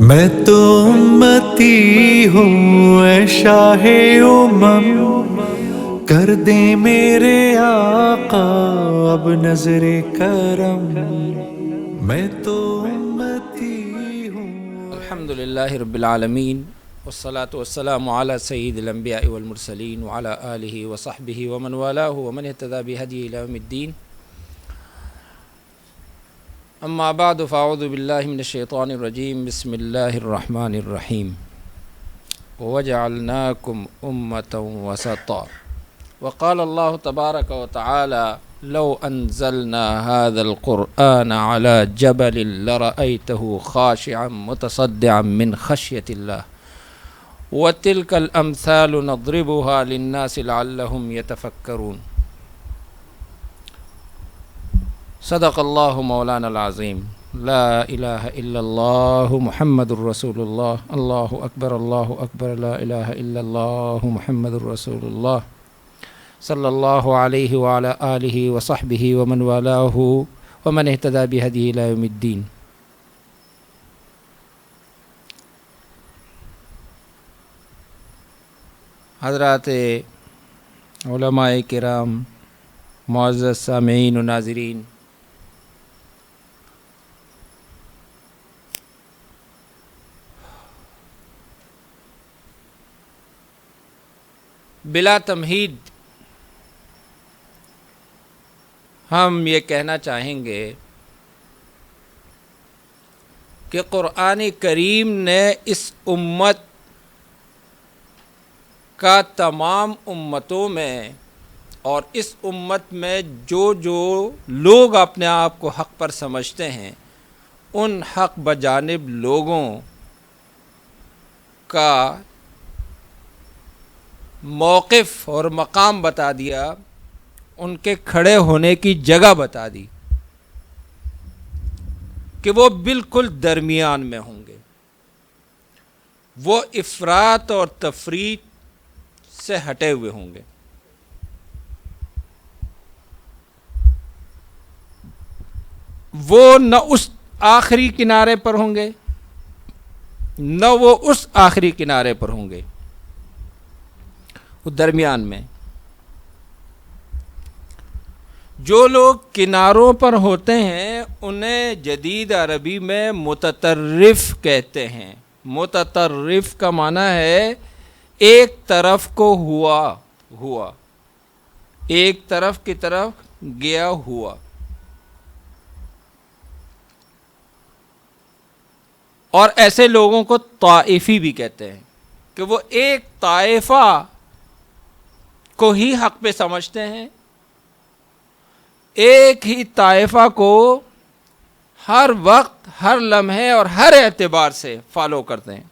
میں تو امتی ہوں اے شاہ امم، کر دے میرے آقا اب نظر کرم۔ میں تو امتی ہوں۔ الحمد للہ رب العالمین والصلاة والسلام علی سید الانبیاء والمرسلین وعلی آلہ وصحبہ ومن والاہ ومن اہتدی بہدیہ الی یوم الدین۔ اما بعد فاعوذ باللہ من الشیطان الرجیم، بسم اللہ الرحمن الرحیم۔ وجعلناکم امۃ وسطا، وقال اللہ تبارک وتعالی لو انزلنا هذا القرآن على جبل لرأيته خاشعا متصدعا من خشية الله وتلك الأمثال نضربها للناس لعلهم يتفكرون۔ صدق اللہ مولانا العظیم، لا الہ الا اللہ محمد الرسول اللہ، اللہ اکبر لا الہ الا اللہ محمد الرسول اللہ، صلی اللہ علیہ وعلی آلہ وصحبہ ومن والاہ ومن اہتدی بہدیہ الی یوم الدین۔ حضرات علماء کرام، معزز سامعین و ناظرین، بلا تمہید ہم یہ کہنا چاہیں گے کہ قرآن کریم نے اس امت کا تمام امتوں میں اور اس امت میں جو لوگ اپنے آپ کو حق پر سمجھتے ہیں، ان حق بجانب لوگوں کا موقف اور مقام بتا دیا، ان کے کھڑے ہونے کی جگہ بتا دی کہ وہ بالکل درمیان میں ہوں گے، وہ افراط اور تفریط سے ہٹے ہوئے ہوں گے۔ وہ نہ اس آخری کنارے پر ہوں گے، نہ وہ اس آخری کنارے پر ہوں گے، وہ درمیان میں۔ جو لوگ کناروں پر ہوتے ہیں انہیں جدید عربی میں متطرف کہتے ہیں۔ متطرف کا معنی ہے ایک طرف کو ہوا، ایک طرف کی طرف گیا ہوا۔ اور ایسے لوگوں کو طائفی بھی کہتے ہیں کہ وہ ایک طائفہ کو ہی حق پہ سمجھتے ہیں، ایک ہی طائفہ کو ہر وقت، ہر لمحے اور ہر اعتبار سے فالو کرتے ہیں۔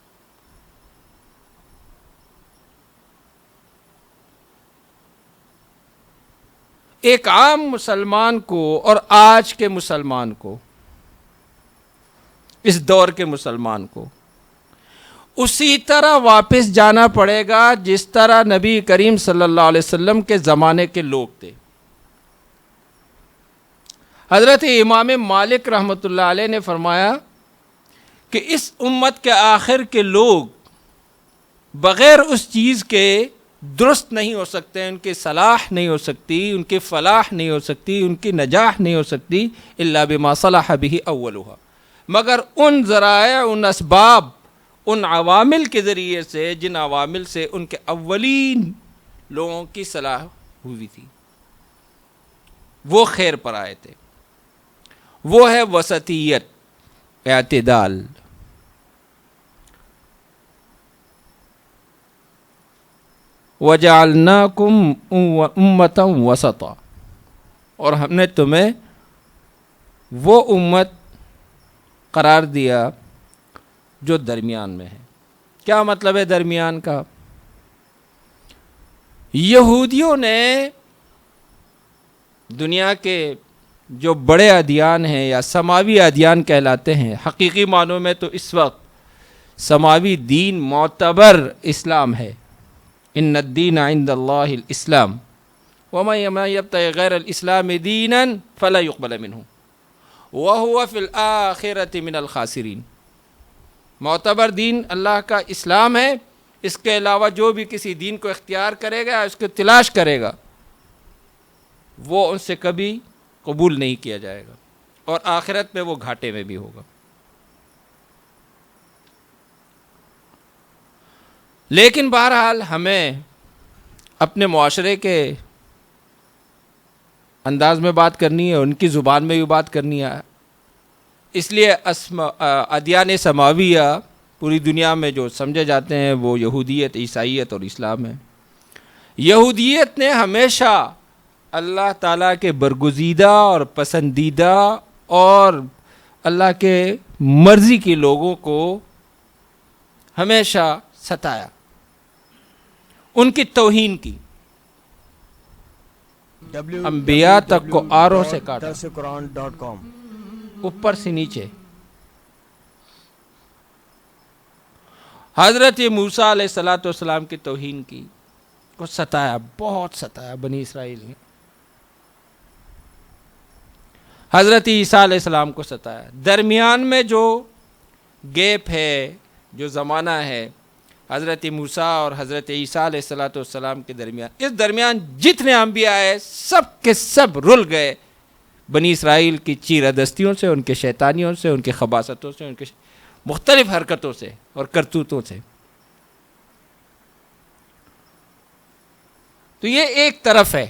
ایک عام مسلمان کو اور آج کے مسلمان کو، اس دور کے مسلمان کو اسی طرح واپس جانا پڑے گا جس طرح نبی کریم صلی اللہ علیہ وسلم کے زمانے کے لوگ تھے۔ حضرت امام مالک رحمۃ اللہ علیہ نے فرمایا کہ اس امت کے آخر کے لوگ بغیر اس چیز کے درست نہیں ہو سکتے، ان کی صلاح نہیں ہو سکتی، ان کی فلاح نہیں ہو سکتی، ان کی نجاح نہیں ہو سکتی، الا بما صلح به اولها، مگر ان ذرائع، ان اسباب، ان عوامل کے ذریعے سے جن عوامل سے ان کے اولین لوگوں کی صلاح ہوئی تھی، وہ خیر پر آئے تھے۔ وہ ہے وسطیت، اعتدال۔ وَجَعَلْنَاكُمْ أُمَّةً وَسَطًا، اور ہم نے تمہیں وہ امت قرار دیا جو درمیان میں ہے۔ کیا مطلب ہے درمیان کا؟ یہودیوں نے دنیا کے جو بڑے ادیان ہیں یا سماوی ادیان کہلاتے ہیں، حقیقی معنوں میں تو اس وقت سماوی دین معتبر اسلام ہے۔ ان الدین عند اللہ الاسلام ومن یبتغی غیر الاسلام دینا فلا يقبل منہ وهو فی الآخرۃ من الخاسرین۔ معتبر دین اللہ کا اسلام ہے. اس کے علاوہ جو بھی کسی دین کو اختیار کرے گا، اس کو تلاش کرے گا، وہ ان سے کبھی قبول نہیں کیا جائے گا، اور آخرت میں وہ گھاٹے میں بھی ہوگا. لیکن بہرحال ہمیں اپنے معاشرے کے انداز میں بات کرنی ہے، ان کی زبان میں بھی بات کرنی ہے. اس لیے ادیان سماویہ پوری دنیا میں جو سمجھے جاتے ہیں وہ یہودیت، عیسائیت اور اسلام ہے. یہودیت نے ہمیشہ اللہ تعالیٰ کے برگزیدہ اور پسندیدہ اور اللہ کے مرضی کے لوگوں کو ہمیشہ ستایا، ان کی توہین کی، انبیاء تک کو آروں سے کاٹا، اوپر سے نیچے. حضرت موسیٰ علیہ السلام کی توہین کی، کو ستایا، بہت ستایا بنی اسرائیل نے. حضرت عیسیٰ علیہ السلام کو ستایا. درمیان میں جو گیپ ہے، جو زمانہ ہے حضرت موسیٰ اور حضرت عیسیٰ علیہ السلام کے درمیان، اس درمیان جتنے انبیاء ہیں سب کے سب رل گئے بنی اسرائیل کی چیرہ سے، ان کے شیطانیوں سے، ان کے خباثتوں سے، ان کے مختلف حرکتوں سے اور کرتوتوں سے. تو یہ ایک طرف ہے.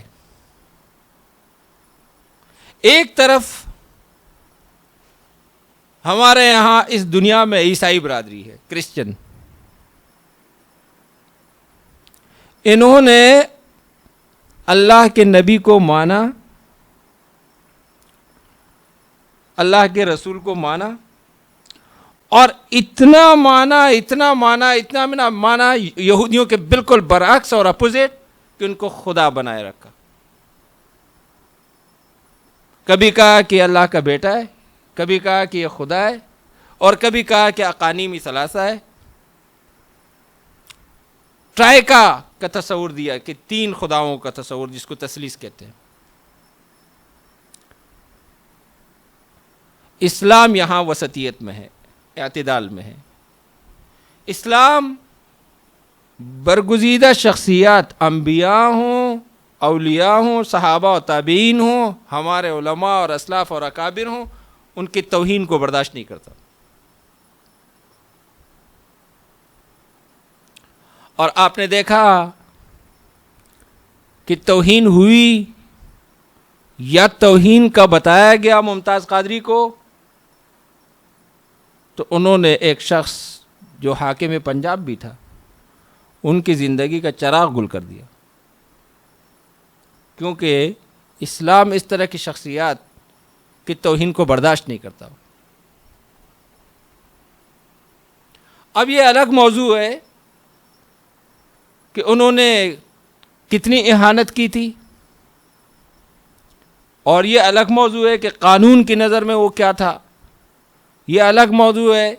ایک طرف ہمارے یہاں اس دنیا میں عیسائی برادری ہے، کرسچن. انہوں نے اللہ کے نبی کو مانا، اللہ کے رسول کو مانا، اور اتنا مانا یہودیوں کے بالکل برعکس اور اپوزٹ کہ ان کو خدا بنائے رکھا. کبھی کہا کہ اللہ کا بیٹا ہے، کبھی کہا کہ یہ خدا ہے، اور کبھی کہا کہ اقانیم ثلاثہ ہے. ٹرائکا کا تصور دیا کہ 3 خداؤں کا تصور، جس کو تثلیث کہتے ہیں. اسلام یہاں وسطیت میں ہے، اعتدال میں ہے. اسلام برگزیدہ شخصیات، انبیاء ہوں، اولیاء ہوں، صحابہ و تابعین ہوں، ہمارے علماء اور اسلاف اور اکابر ہوں، ان کی توہین کو برداشت نہیں کرتا. اور آپ نے دیکھا کہ توہین ہوئی یا توہین کا بتایا گیا ممتاز قادری کو، تو انہوں نے ایک شخص جو حاکم پنجاب بھی تھا، ان کی زندگی کا چراغ گل کر دیا. کیونکہ اسلام اس طرح کی شخصیات کی توہین کو برداشت نہیں کرتا. اب یہ الگ موضوع ہے کہ انہوں نے کتنی اہانت کی تھی، اور یہ الگ موضوع ہے کہ قانون کی نظر میں وہ کیا تھا. یہ الگ موضوع ہے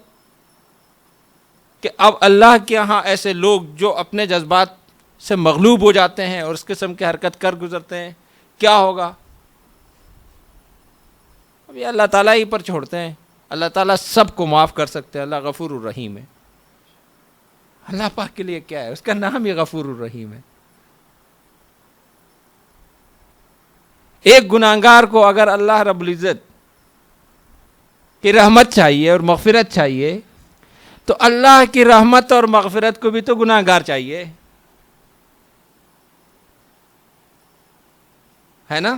کہ اب اللہ کے ہاں ایسے لوگ جو اپنے جذبات سے مغلوب ہو جاتے ہیں اور اس قسم کی حرکت کر گزرتے ہیں، کیا ہوگا. اب یہ اللہ تعالیٰ ہی پر چھوڑتے ہیں. اللہ تعالیٰ سب کو معاف کر سکتے ہیں. اللہ غفور الرحیم ہے. اللہ پاک کے لیے کیا ہے، اس کا نام ہی غفور الرحیم ہے. ایک گناہگار کو اگر اللہ رب العزت کی رحمت چاہیے اور مغفرت چاہیے، تو اللہ کی رحمت اور مغفرت کو بھی تو گناہگار چاہیے، ہے نا.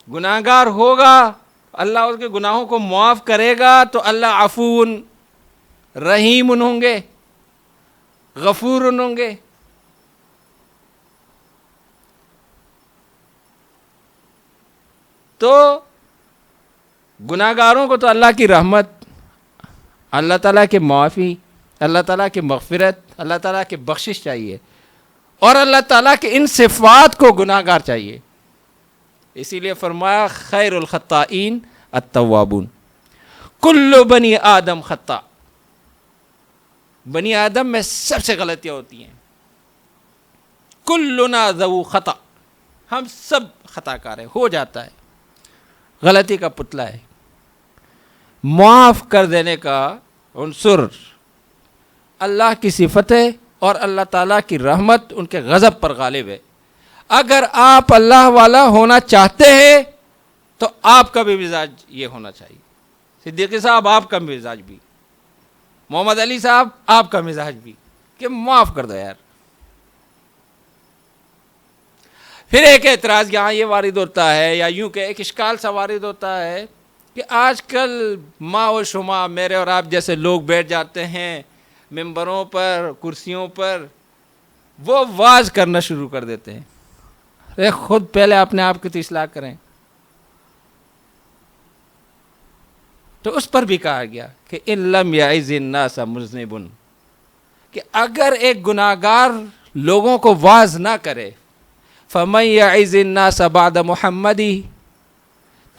گناہگار ہوگا، اللہ اس کے گناہوں کو معاف کرے گا، تو اللہ عفو رحیم ہوں گے، غفور ہوں گے. تو گناہگاروں کو تو اللہ کی رحمت، اللہ تعالیٰ کی معافی، اللہ تعالیٰ کی مغفرت، اللہ تعالیٰ کی بخشش چاہیے، اور اللہ تعالیٰ کے ان صفات کو گناہگار چاہیے. اسی لیے فرمایا خیر الخطائین التوابون. کل بنی آدم خطا. بنی آدم میں سب سے غلطیاں ہوتی ہیں. کلنا ذو خطا. ہم سب خطا کار ہیں، ہو جاتا ہے، غلطی کا پتلا ہے. معاف کر دینے کا عنصر اللہ کی صفتیں اور اللہ تعالیٰ کی رحمت ان کے غضب پر غالب ہے. اگر آپ اللہ والا ہونا چاہتے ہیں تو آپ کا بھی مزاج یہ ہونا چاہیے. صدیقی صاحب آپ کا مزاج بھی, محمد علی صاحب آپ کا مزاج بھی, کہ معاف کر دو یار. پھر ایک اعتراض یہاں یہ وارد ہوتا ہے, یا یوں کہ ایک اشکال سا وارد ہوتا ہے کہ آج کل ما و شما میرے اور آپ جیسے لوگ بیٹھ جاتے ہیں ممبروں پر, کرسیوں پر, وہ واز کرنا شروع کر دیتے ہیں. ارے خود پہلے اپنے آپ کی تو اصلاح کریں. تو اس پر بھی کہا گیا کہ ان لم یعظ الناس مذنب, کہ اگر ایک گناہگار لوگوں کو واز نہ کرے, فمن یعظ الناس بعد محمدی,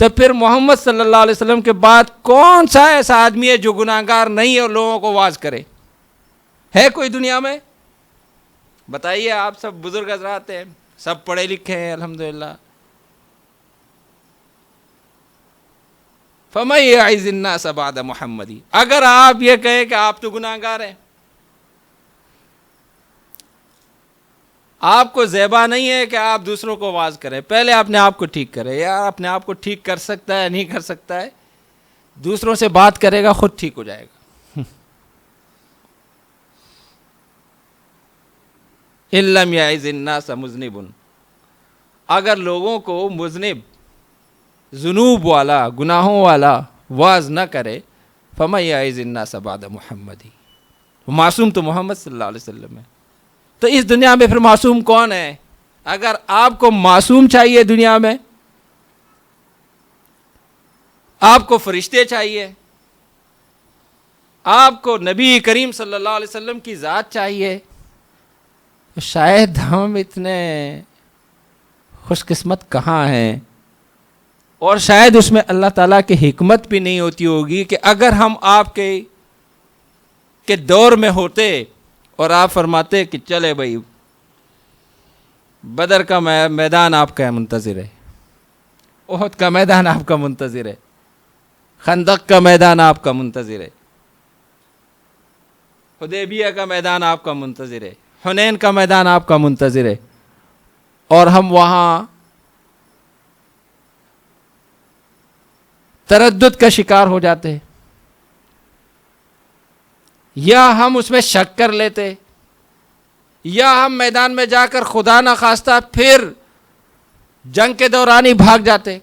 تو پھر محمد صلی اللہ علیہ وسلم کے بعد کون سا ایسا آدمی ہے جو گناہگار نہیں ہے اور لوگوں کو واز کرے؟ ہے کوئی دنیا میں؟ بتائیے. آپ سب بزرگ حضرات ہیں, سب پڑھے لکھے ہیں الحمدللہ. فَمَن يَعِظِ النَّاسَ بَعْدَ مُحَمَّدِ, اگر آپ یہ کہیں کہ آپ تو گناہگار ہیں, آپ کو زیبا نہیں ہے کہ آپ دوسروں کو واز کریں, پہلے اپنے آپ کو ٹھیک کریں. یا اپنے آپ کو ٹھیک کر سکتا ہے نہیں کر سکتا ہے, دوسروں سے بات کرے گا خود ٹھیک ہو جائے گا. ان لم یعظ الناس مذنب, اگر لوگوں کو مذنب, ذنوب والا, گناہوں والا واز نہ کرے, فمن یعظ الناس بعد محمدی, معصوم تو محمد صلی اللہ علیہ وسلم ہے. تو اس دنیا میں پھر معصوم کون ہے؟ اگر آپ کو معصوم چاہیے دنیا میں, آپ کو فرشتے چاہیے, آپ کو نبی کریم صلی اللہ علیہ وسلم کی ذات چاہیے, شاید ہم اتنے خوش قسمت کہاں ہیں. اور شاید اس میں اللہ تعالیٰ کی حکمت بھی نہیں ہوتی ہوگی کہ اگر ہم آپ کے دور میں ہوتے اور آپ فرماتے کہ چلے بھائی بدر کا میدان آپ کا منتظر ہے, احد کا میدان آپ کا منتظر ہے, خندق کا میدان آپ کا منتظر ہے, حدیبیہ کا میدان آپ کا منتظر ہے, حنین کا میدان آپ کا منتظر ہے, اور ہم وہاں تردد کا شکار ہو جاتے, یا ہم اس میں شک کر لیتے, یا ہم میدان میں جا کر خدا نخواستہ پھر جنگ کے دوران ہی بھاگ جاتے,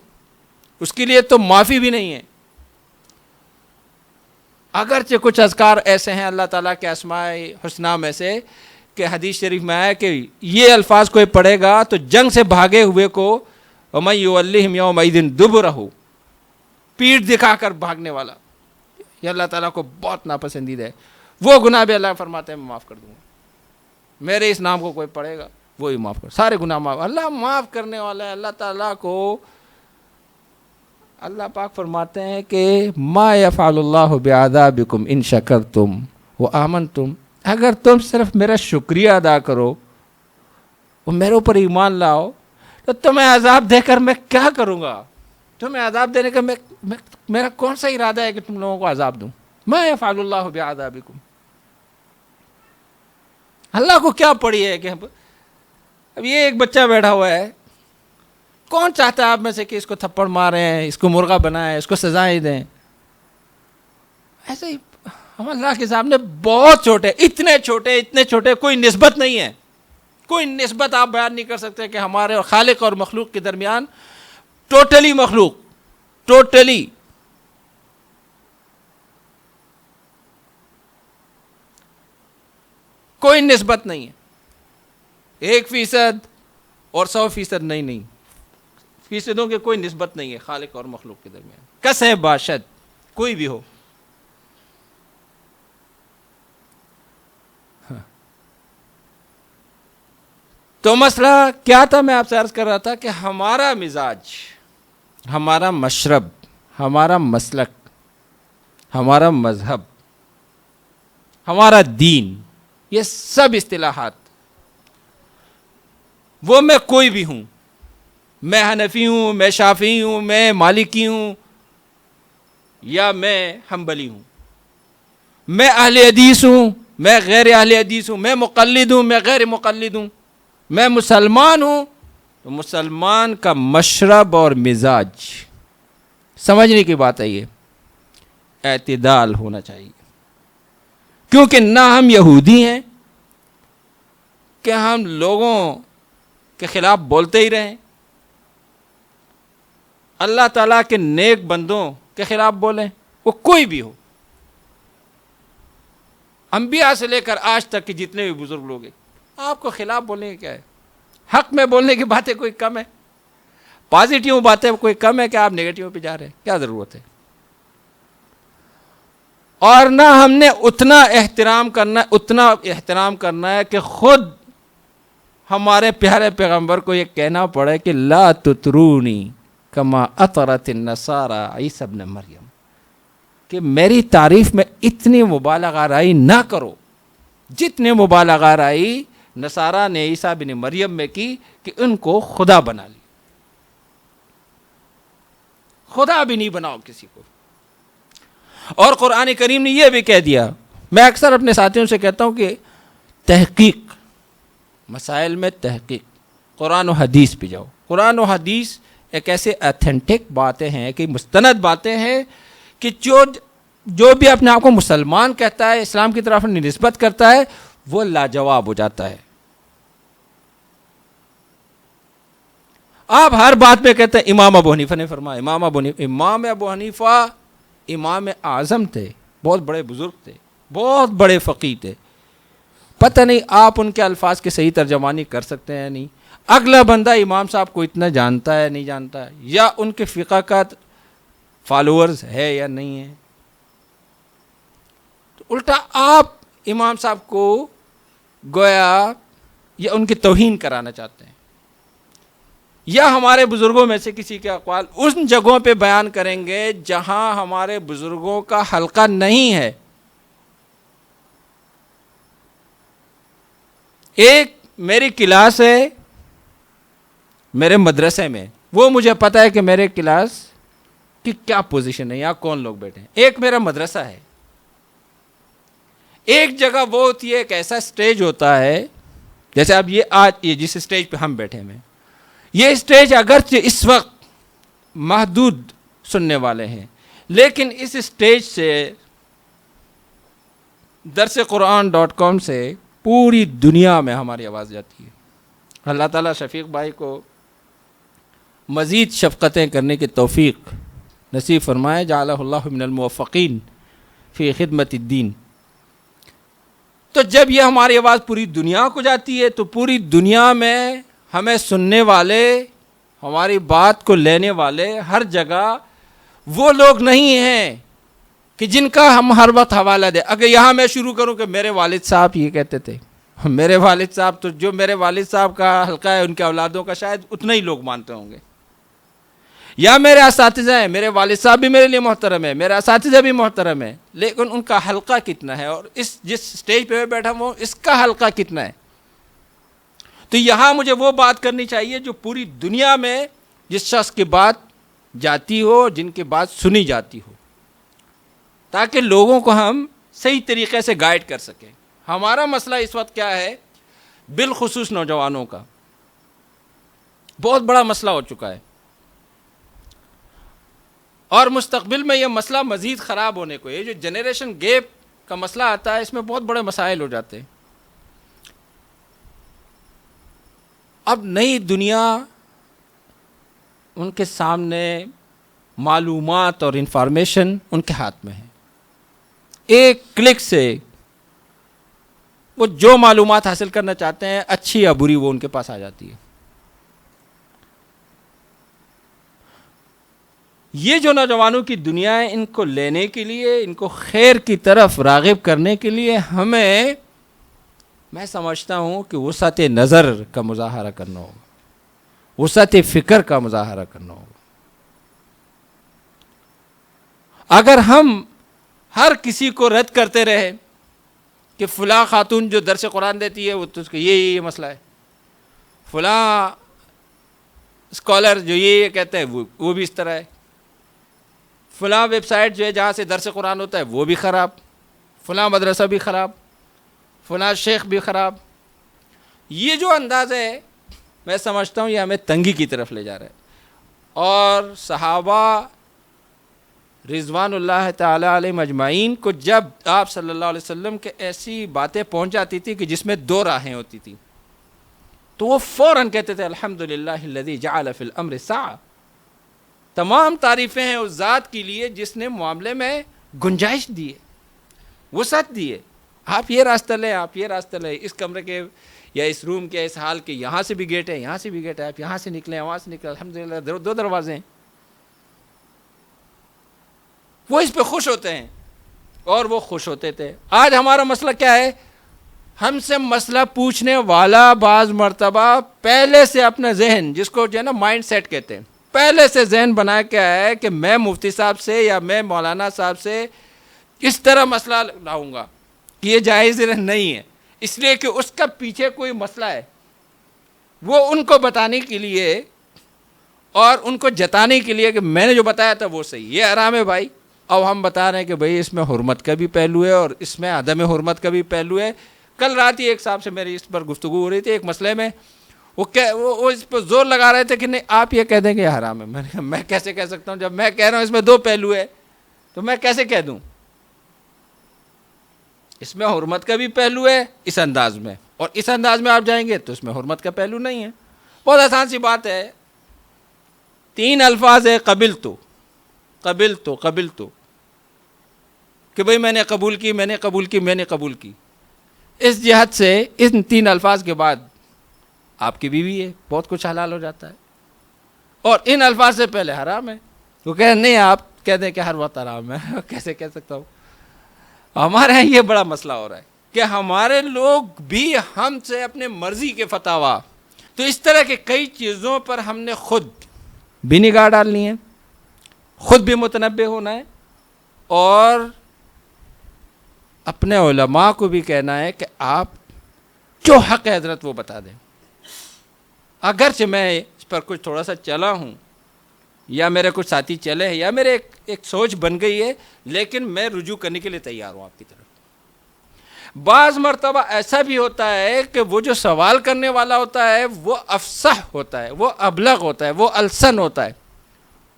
اس کے لیے تو معافی بھی نہیں ہے. اگرچہ کچھ اذکار ایسے ہیں اللہ تعالیٰ کے اسماء حسنہ میں سے کہ حدیث شریف میں آیا کہ یہ الفاظ کوئی پڑھے گا تو جنگ سے بھاگے ہوئے کو وَمَن يُوَلِّهِمْ يَوْمَئِذٍ دُبُرَهُ, پیٹھ دکھا کر بھاگنے والا, یہ اللہ تعالیٰ کو بہت ناپسندیدہ ہے. وہ گناہ بھی اللہ فرماتے ہیں میں معاف کر دوں گا, میرے اس نام کو کوئی پڑھے گا وہی معاف کر, سارے گناہ معاف. اللہ معاف کرنے والا ہے. اللہ تعالیٰ کو اللہ پاک فرماتے ہیں کہ ما یفعل اللہ بعذابکم ان شکرتم وآمنتم, اگر تم صرف میرا شکریہ ادا کرو اور میرے اوپر ایمان لاؤ تو تمہیں عذاب دے کر میں کیا کروں گا؟ تمہیں عذاب دینے کا میرا کون سا ارادہ ہے کہ تم لوگوں کو عذاب دوں؟ ما یفعل اللہ بعذابکم, اللہ کو کیا پڑی ہے کہ اب یہ ایک بچہ بیٹھا ہوا ہے, کون چاہتا ہے آپ میں سے کہ اس کو تھپڑ ماریں, اس کو مرغا بنائیں, اس کو سزائیں دیں؟ ایسے ہی ہم اللہ کے سامنے بہت چھوٹے, اتنے چھوٹے, کوئی نسبت نہیں ہے, کوئی نسبت آپ بیان نہیں کر سکتے کہ ہمارے اور خالق اور مخلوق کے درمیان ٹوٹلی مخلوق, ٹوٹلی کوئی نسبت نہیں ہے. 1% اور 100% نہیں, فیصدوں کے کوئی نسبت نہیں ہے خالق اور مخلوق کے درمیان, کس ہے باشد کوئی بھی ہو. تو مسئلہ کیا تھا؟ میں آپ سے عرض کر رہا تھا کہ ہمارا مزاج, ہمارا مشرب, ہمارا مسلک, ہمارا مذہب, ہمارا دین, یہ سب اصطلاحات, وہ میں کوئی بھی ہوں, میں حنفی ہوں, میں شافعی ہوں, میں مالکی ہوں, یا میں حنبلی ہوں, میں اہل حدیث ہوں، میں غیر اہل حدیث ہوں، میں مقلد ہوں، میں غیر مقلد ہوں، میں مسلمان ہوں، تو مسلمان کا مشرب اور مزاج سمجھنے کی بات ہے، یہ اعتدال ہونا چاہیے. کیونکہ نہ ہم یہودی ہیں کہ ہم لوگوں کے خلاف بولتے ہی رہیں، اللہ تعالیٰ کے نیک بندوں کے خلاف بولیں، وہ کوئی بھی ہو، انبیاء سے لے کر آج تک کے جتنے بھی بزرگ لوگ ہیں، آپ کو خلاف بولنے کی کیا ہے؟ حق میں بولنے کی باتیں کوئی کم ہے، پازیٹیو باتیں کوئی کم ہے کہ آپ نیگیٹیو پہ جا رہے ہیں؟ کیا ضرورت ہے؟ اور نہ ہم نے اتنا احترام کرنا ہے کہ خود ہمارے پیارے پیغمبر کو یہ کہنا پڑے کہ لا تطرونی کما اطرت النصارى عیسی ابن مریم، کہ میری تعریف میں اتنی مبالغہ آرائی نہ کرو جتنے مبالغہ آرائی نصارہ نے عیسیٰ بن مریم میں کی کہ ان کو خدا بنا لی. خدا بھی نہیں بناؤ کسی کو. اور قرآن کریم نے یہ بھی کہہ دیا، میں اکثر اپنے ساتھیوں سے کہتا ہوں کہ تحقیق، مسائل میں تحقیق، قرآن و حدیث پہ جاؤ. قرآن و حدیث ایک ایسے ایتھینٹک باتیں ہیں کہ مستند باتیں ہیں کہ جو بھی اپنے آپ کو مسلمان کہتا ہے، اسلام کی طرف نسبت کرتا ہے، وہ لاجواب ہو جاتا ہے. آپ ہر بات میں کہتے ہیں امام ابو حنیفہ نے فرمایا. امام ابو حنیفہ امام اعظم تھے، بہت بڑے بزرگ تھے، بہت بڑے فقیہ تھے. پتہ نہیں آپ ان کے الفاظ کی صحیح ترجمانی کر سکتے ہیں یا نہیں. اگلا بندہ امام صاحب کو اتنا جانتا ہے نہیں جانتا ہے، یا ان کے فقہ کا فالوورز ہے یا نہیں ہے. تو الٹا آپ امام صاحب کو گویا یا ان کی توہین کرانا چاہتے ہیں، یا ہمارے بزرگوں میں سے کسی کے اقوال ان جگہوں پہ بیان کریں گے جہاں ہمارے بزرگوں کا حلقہ نہیں ہے. ایک میری کلاس ہے میرے مدرسے میں، وہ مجھے پتا ہے کہ میرے کلاس کی کیا پوزیشن ہے، یہاں کون لوگ بیٹھے ہیں. ایک میرا مدرسہ ہے، ایک جگہ وہ ہوتی ہے، ایک ایسا سٹیج ہوتا ہے، جیسے اب یہ جس سٹیج پہ ہم بیٹھے ہیں، یہ سٹیج اگرچہ اس وقت محدود سننے والے ہیں، لیکن اس سٹیج سے درسقرآن.com سے پوری دنیا میں ہماری آواز جاتی ہے. اللہ تعالیٰ شفیق بھائی کو مزید شفقتیں کرنے کی توفیق نصیب فرمائے. جعلہ اللہ من الموفقین فی خدمت الدین. تو جب یہ ہماری آواز پوری دنیا کو جاتی ہے تو پوری دنیا میں ہمیں سننے والے، ہماری بات کو لینے والے ہر جگہ وہ لوگ نہیں ہیں کہ جن کا ہم ہر وقت حوالہ دیں. اگر یہاں میں شروع کروں کہ میرے والد صاحب یہ کہتے تھے، میرے والد صاحب، تو جو میرے والد صاحب کا حلقہ ہے ان کے اولادوں کا شاید اتنا ہی لوگ مانتے ہوں گے. یا میرے اساتذہ ہیں، میرے والد صاحب بھی میرے لیے محترم ہے، میرے اساتذہ بھی محترم ہے، لیکن ان کا حلقہ کتنا ہے، اور جس سٹیج پہ میں بیٹھا ہوں اس کا حلقہ کتنا ہے. تو یہاں مجھے وہ بات کرنی چاہیے جو پوری دنیا میں جس شخص کی بات جاتی ہو، جن کی بات سنی جاتی ہو، تاکہ لوگوں کو ہم صحیح طریقے سے گائیڈ کر سکیں. ہمارا مسئلہ اس وقت کیا ہے؟ بالخصوص نوجوانوں کا بہت بڑا مسئلہ ہو چکا ہے، اور مستقبل میں یہ مسئلہ مزید خراب ہونے کو، یہ جو جنریشن گیپ کا مسئلہ آتا ہے، اس میں بہت بڑے مسائل ہو جاتے ہیں. اب نئی دنیا ان کے سامنے، معلومات اور انفارمیشن ان کے ہاتھ میں ہے. ایک کلک سے وہ جو معلومات حاصل کرنا چاہتے ہیں، اچھی یا بری، وہ ان کے پاس آ جاتی ہے. یہ جو نوجوانوں کی دنیا ہے، ان کو لینے کے لیے، ان کو خیر کی طرف راغب کرنے کے لیے ہمیں، میں سمجھتا ہوں کہ وسعت نظر کا مظاہرہ کرنا ہوگا، وسعت فکر کا مظاہرہ کرنا ہوگا. اگر ہم ہر کسی کو رد کرتے رہے کہ فلاں خاتون جو درس قرآن دیتی ہے وہ تو اس کا یہ مسئلہ ہے، فلاں اسکالر جو یہ کہتے ہیں وہ بھی اس طرح ہے، فلاں ویب سائٹ جو ہے جہاں سے درس قرآن ہوتا ہے وہ بھی خراب، فلاں مدرسہ بھی خراب، فلاں شیخ بھی خراب. یہ جو انداز ہے میں سمجھتا ہوں یہ ہمیں تنگی کی طرف لے جا رہا ہے. اور صحابہ رضوان اللہ تعالی علیہ مجمعین کو جب آپ صلی اللہ علیہ وسلم کے ایسی باتیں پہنچ جاتی تھی کہ جس میں دو راہیں ہوتی تھیں تو وہ فوراً کہتے تھے الحمدللہ الذی جعل فی الامر سعہ. تمام تعریفیں ہیں اس ذات کے لیے جس نے معاملے میں گنجائش دی ہے، وسعت دی ہے. آپ یہ راستہ لیں، آپ یہ راستہ لیں، اس کمرے کے یا اس روم کے اس حال کے یہاں سے بھی گیٹ ہے، یہاں سے بھی گیٹ ہے، آپ یہاں سے نکلیں وہاں سے نکلیں، الحمدللہ دو دروازے ہیں. وہ اس پہ خوش ہوتے ہیں اور وہ خوش ہوتے تھے. آج ہمارا مسئلہ کیا ہے؟ ہم سے مسئلہ پوچھنے والا بعض مرتبہ پہلے سے اپنا ذہن، جس کو جو ہے نا مائنڈ سیٹ کہتے ہیں، پہلے سے ذہن بنا کے آیا ہے کہ میں مفتی صاحب سے یا میں مولانا صاحب سے اس طرح مسئلہ لاؤں گا کہ یہ جائز نہیں ہے، اس لیے کہ اس کا پیچھے کوئی مسئلہ ہے. وہ ان کو بتانے کے لیے اور ان کو جتانے کے لیے کہ میں نے جو بتایا تھا وہ صحیح، یہ حرام ہے بھائی. اب ہم بتا رہے ہیں کہ بھئی اس میں حرمت کا بھی پہلو ہے اور اس میں عدم حرمت کا بھی پہلو ہے. کل رات ہی ایک صاحب سے میری اس پر گفتگو ہو رہی تھی ایک مسئلے میں، وہ اس پر زور لگا رہے تھے کہ نہیں آپ یہ کہہ دیں کہ یہ حرام ہے. میں نے کہا میں کیسے کہہ سکتا ہوں؟ جب میں کہہ رہا ہوں اس میں دو پہلو ہے تو میں کیسے کہہ دوں؟ اس میں حرمت کا بھی پہلو ہے اس انداز میں، اور اس انداز میں آپ جائیں گے تو اس میں حرمت کا پہلو نہیں ہے. بہت آسان سی بات ہے. 3 الفاظ ہے قبلتو قبلتو قبلتو، کہ بھئی میں نے قبول کی، میں نے قبول کی، میں نے قبول کی. اس جہت سے ان 3 الفاظ کے بعد آپ کی بیوی ہے، بہت کچھ حلال ہو جاتا ہے. اور ان الفاظ سے پہلے حرام ہے. وہ کہہ نہیں آپ کہہ دیں کہ ہر وقت حرام ہے. کیسے کہہ سکتا ہوں؟ ہمارے یہاں یہ بڑا مسئلہ ہو رہا ہے کہ ہمارے لوگ بھی ہم سے اپنے مرضی کے فتاوا، تو اس طرح کے کئی چیزوں پر ہم نے خود بھی نگاہ ڈالنی ہے، خود بھی متنبہ ہونا ہے، اور اپنے علماء کو بھی کہنا ہے کہ آپ جو حق ہے حضرت وہ بتا دیں. اگرچہ میں اس پر کچھ تھوڑا سا چلا ہوں یا میرے کچھ ساتھی چلے ہیں یا میرے ایک سوچ بن گئی ہے، لیکن میں رجوع کرنے کے لیے تیار ہوں آپ کی طرف. بعض مرتبہ ایسا بھی ہوتا ہے کہ وہ جو سوال کرنے والا ہوتا ہے وہ افصح ہوتا ہے، وہ ابلغ ہوتا ہے، وہ السن ہوتا ہے،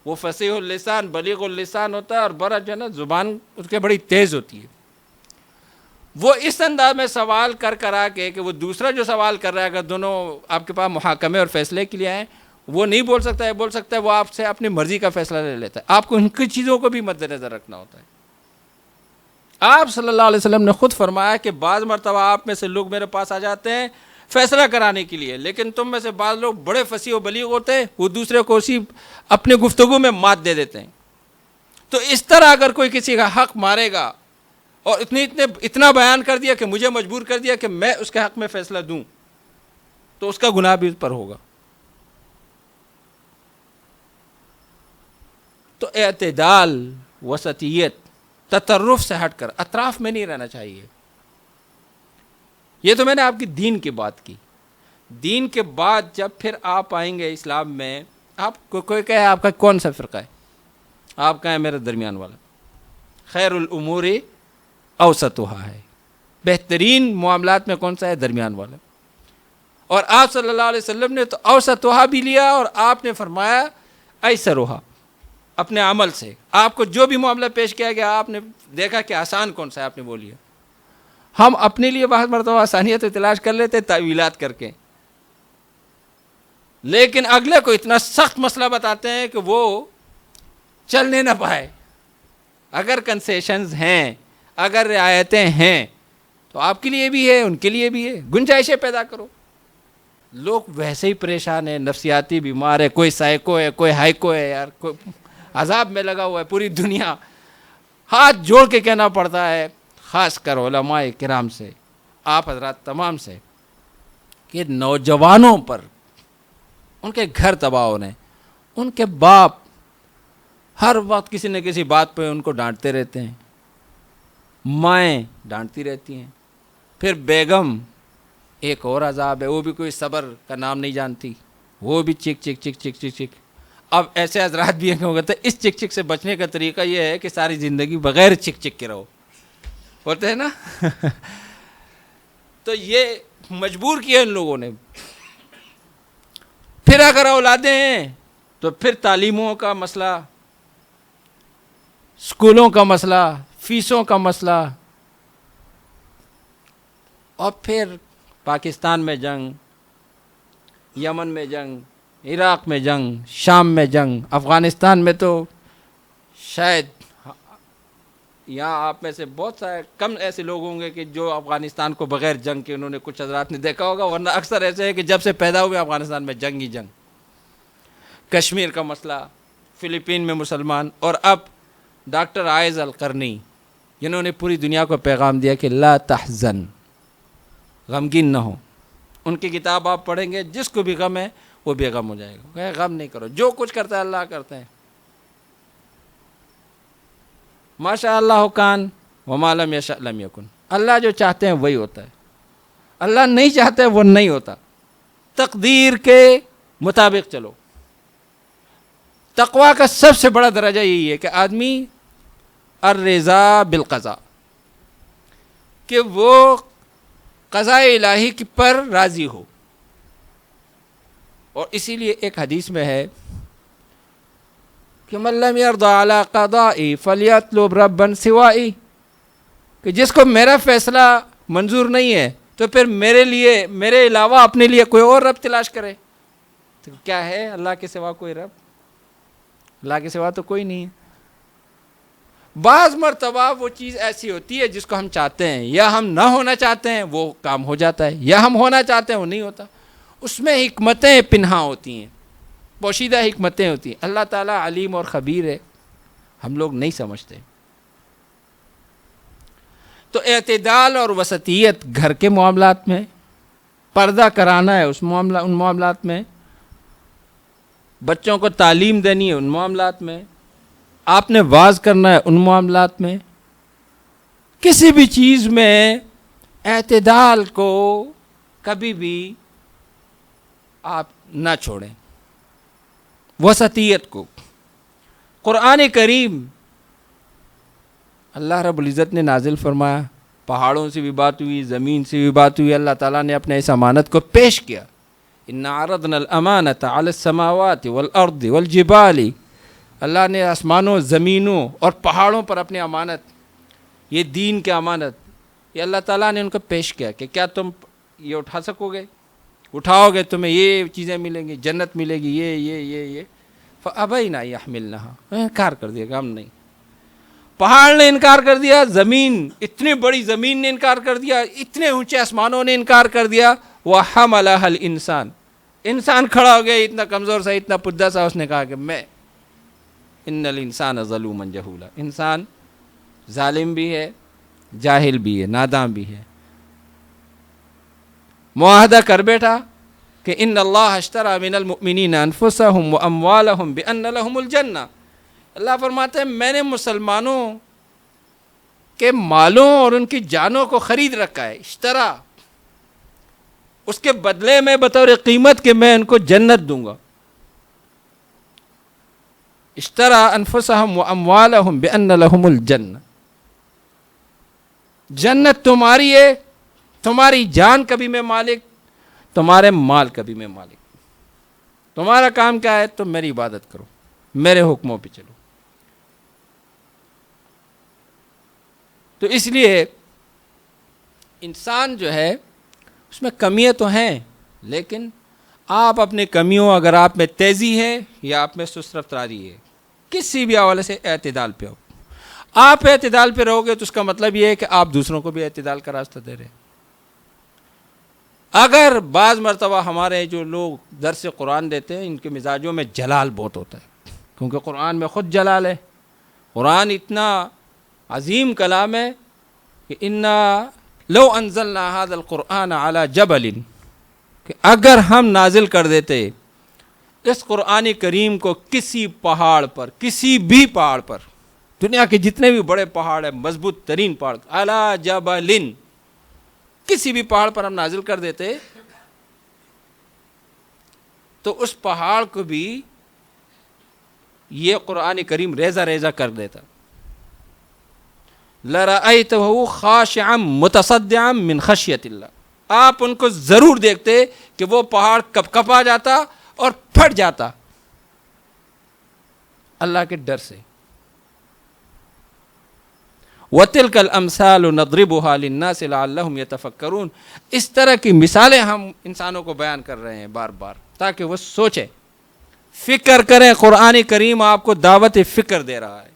وہ فصیح اللسان بلیغ اللسان ہوتا ہے، اور بڑا جو ہے نا زبان اس کے بڑی تیز ہوتی ہے. وہ اس انداز میں سوال کرا کے کہ وہ دوسرا جو سوال کر رہا ہے اگر دونوں آپ کے پاس محاکمے اور فیصلے کے لیے آئیں، وہ نہیں بول سکتا ہے، بول سکتا ہے وہ آپ سے اپنی مرضی کا فیصلہ لے لیتا ہے. آپ کو ان کی چیزوں کو بھی مد نظر رکھنا ہوتا ہے. آپ صلی اللہ علیہ وسلم نے خود فرمایا کہ بعض مرتبہ آپ میں سے لوگ میرے پاس آ جاتے ہیں فیصلہ کرانے کے لیے، لیکن تم میں سے بعض لوگ بڑے فصیح و بلیغ ہوتے ہیں، وہ دوسرے کو اسی اپنے گفتگو میں مات دے دیتے ہیں. تو اس طرح اگر کوئی کسی کا حق مارے گا اور اتنا بیان کر دیا کہ مجھے مجبور کر دیا کہ میں اس کے حق میں فیصلہ دوں، تو اس کا گناہ بھی اس پر ہوگا. تو اعتدال، وسطیت، تطرف سے ہٹ کر اطراف میں نہیں رہنا چاہیے. یہ تو میں نے آپ کی دین کی بات کی. دین کے بعد جب پھر آپ آئیں گے اسلام میں، آپ کو کوئی کہے آپ کا کون سا فرقہ ہے، آپ کہیں میرا درمیان والا. خیر الامور اوسطها ہے، بہترین معاملات میں کون سا ہے؟ درمیان والا. اور آپ صلی اللہ علیہ وسلم نے تو اوسطها بھی لیا، اور آپ نے فرمایا ایسرها. اپنے عمل سے آپ کو جو بھی معاملہ پیش کیا گیا آپ نے دیکھا کہ آسان کون سا ہے، آپ نے وہ لیا. ہم اپنے لیے بہت مرتبہ آسانیت تلاش کر لیتے تعویلات کر کے، لیکن اگلے کو اتنا سخت مسئلہ بتاتے ہیں کہ وہ چلنے نہ پائے. اگر کنسیشنز ہیں، اگر رعایتیں ہیں تو آپ کے لیے بھی ہے، ان کے لیے بھی ہے. گنجائشیں پیدا کرو. لوگ ویسے ہی پریشان ہیں، نفسیاتی بیمار ہے، کوئی سائیکو ہے، کوئی ہائیکو ہے، یار کوئی عذاب میں لگا ہوا ہے پوری دنیا. ہاتھ جوڑ کے کہنا پڑتا ہے خاص کر علماء کرام سے، آپ حضرات تمام سے، کہ نوجوانوں پر ان کے گھر تباہ ہونے، ان کے باپ ہر وقت کسی نہ کسی بات پہ ان کو ڈانٹتے رہتے ہیں، مائیں ڈانٹتی رہتی ہیں، پھر بیگم ایک اور عذاب ہے، وہ بھی کوئی صبر کا نام نہیں جانتی، وہ بھی چک چک چک چک چک چک. اب ایسے حضرات بھی ہیں کہ اس چک چک سے بچنے کا طریقہ یہ ہے کہ ساری زندگی بغیر چک چک کے رہو. ہوتے ہیں نا تو یہ مجبور کیا ان لوگوں نے. پھر اگر اولادیں ہیں تو پھر تعلیموں کا مسئلہ، اسکولوں کا مسئلہ، فیسوں کا مسئلہ، اور پھر پاکستان میں جنگ، یمن میں جنگ، عراق میں جنگ، شام میں جنگ، افغانستان میں تو شاید یہاں آپ میں سے بہت سارے کم ایسے لوگ ہوں گے کہ جو افغانستان کو بغیر جنگ کے، انہوں نے کچھ حضرات نے دیکھا ہوگا، ورنہ اکثر ایسے ہے کہ جب سے پیدا ہوئے افغانستان میں جنگ ہی جنگ. کشمیر کا مسئلہ، فلپین میں مسلمان، اور اب ڈاکٹر عائض القرنی جنہوں نے پوری دنیا کو پیغام دیا کہ لا تحزن، غمگین نہ ہو. ان کی کتاب آپ پڑھیں گے، جس کو بھی غم ہے وہ بے غم ہو جائے گا. کہ غم نہیں کرو، جو کچھ کرتا ہے اللہ کرتے ہیں. ما شاء اللہ کان وما لم یشأ لم یکن. اللہ جو چاہتے ہیں وہی ہوتا ہے، اللہ نہیں چاہتے وہ نہیں ہوتا. تقدیر کے مطابق چلو. تقویٰ کا سب سے بڑا درجہ یہی ہے کہ آدمی الرضا بالقضاء، کہ وہ قضاء الہی کی پر راضی ہو. اور اسی لیے ایک حدیث میں ہے کہ من لم یرضى علی قضائی فلیطلب ربا سوائی، کہ جس کو میرا فیصلہ منظور نہیں ہے تو پھر میرے لیے، میرے علاوہ اپنے لیے کوئی اور رب تلاش کرے. تو کیا ہے اللہ کے سوا کوئی رب؟ اللہ کے سوا تو کوئی نہیں ہے. بعض مرتبہ وہ چیز ایسی ہوتی ہے جس کو ہم چاہتے ہیں، یا ہم نہ ہونا چاہتے ہیں وہ کام ہو جاتا ہے، یا ہم ہونا چاہتے ہیں وہ نہیں ہوتا. اس میں حکمتیں پنہاں ہوتی ہیں، پوشیدہ حکمتیں ہوتی ہیں. اللہ تعالیٰ علیم اور خبیر ہے، ہم لوگ نہیں سمجھتے. تو اعتدال اور وسطیت گھر کے معاملات میں، پردہ کرانا ہے ان معاملات میں، بچوں کو تعلیم دینی ہے ان معاملات میں، آپ نے واعظ کرنا ہے ان معاملات میں. کسی بھی چیز میں اعتدال کو کبھی بھی آپ نہ چھوڑیں، وسطیت کو. قرآن کریم اللہ رب العزت نے نازل فرمایا، پہاڑوں سے بھی بات ہوئی، زمین سے بھی بات ہوئی. اللہ تعالیٰ نے اپنے اس امانت کو پیش کیا. انا عرضنا الامانۃ علی السماوات والارض والجبال. اللہ نے آسمانوں، زمینوں اور پہاڑوں پر اپنی امانت، یہ دین کی امانت، یہ اللہ تعالیٰ نے ان کو پیش کیا کہ کیا تم یہ اٹھا سکو گے؟ اٹھاؤ گے تمہیں یہ چیزیں ملیں گی، جنت ملے گی، یہ فابینا یحملنہا. انکار کر دیا کہ ہم نہیں. پہاڑ نے انکار کر دیا، زمین، اتنی بڑی زمین نے انکار کر دیا، اتنے اونچے آسمانوں نے انکار کر دیا. وحملھا الانسان. انسان کھڑا ہو گیا، اتنا کمزور سا، اتنا پدھا سا، اس نے کہا کہ میں. ان الانسان ظلوما جہولا. انسان ظالم بھی ہے، جاہل بھی ہے، ناداں بھی ہے. معاہدہ کر بیٹھا کہ ان اللہ اشتری من المؤمنین انفسهم واموالهم بان لهم الجنہ. اللہ فرماتے ہیں میں نے مسلمانوں کے مالوں اور ان کی جانوں کو خرید رکھا ہے. اشترا، اس کے بدلے میں بطور قیمت کہ میں ان کو جنت دوں گا. اشترا انفسهم واموالهم بان لهم الجنہ. جنت تمہاری ہے، تمہاری جان کا بھی میں مالک، تمہارے مال کا بھی میں مالک. تمہارا کام کیا ہے؟ تم میری عبادت کرو، میرے حکموں پہ چلو. تو اس لیے انسان جو ہے اس میں کمیاں تو ہیں، لیکن آپ اپنی کمیوں، اگر آپ میں تیزی ہے یا آپ میں سست رفتاری ہے، کسی بھی حوالے سے اعتدال پہ ہو. آپ اعتدال پہ رہو گے تو اس کا مطلب یہ ہے کہ آپ دوسروں کو بھی اعتدال کا راستہ دے رہے ہیں. اگر بعض مرتبہ ہمارے جو لوگ درس قرآن دیتے ہیں ان کے مزاجوں میں جلال بہت ہوتا ہے، کیونکہ قرآن میں خود جلال ہے. قرآن اتنا عظیم کلام ہے کہ انا لو انزلنا هذا القرآن على جبل، کہ اگر ہم نازل کر دیتے اس قرآن کریم کو کسی پہاڑ پر، کسی بھی پہاڑ پر، دنیا کے جتنے بھی بڑے پہاڑ ہیں، مضبوط ترین پہاڑ، علی جبل، کسی بھی پہاڑ پر ہم نازل کر دیتے تو اس پہاڑ کو بھی یہ قرآن کریم ریزہ ریزہ کر دیتا. لَرَأَيْتَهُ خَاشِعًا مُتَصَدِّعًا مِّن خَشْيَةِ اللہ. آپ ان کو ضرور دیکھتے کہ وہ پہاڑ کپ کپا جاتا اور پھٹ جاتا اللہ کے ڈر سے. وَتِلْكَ الْأَمْثَالُ نَضْرِبُهَا لِلنَّاسِ لَعَلَّهُمْ يَتَفَكَّرُونَ. اس طرح کی مثالیں ہم انسانوں کو بیان کر رہے ہیں بار بار تاکہ وہ سوچیں، فکر کریں. قرآن کریم آپ کو دعوت فکر دے رہا ہے،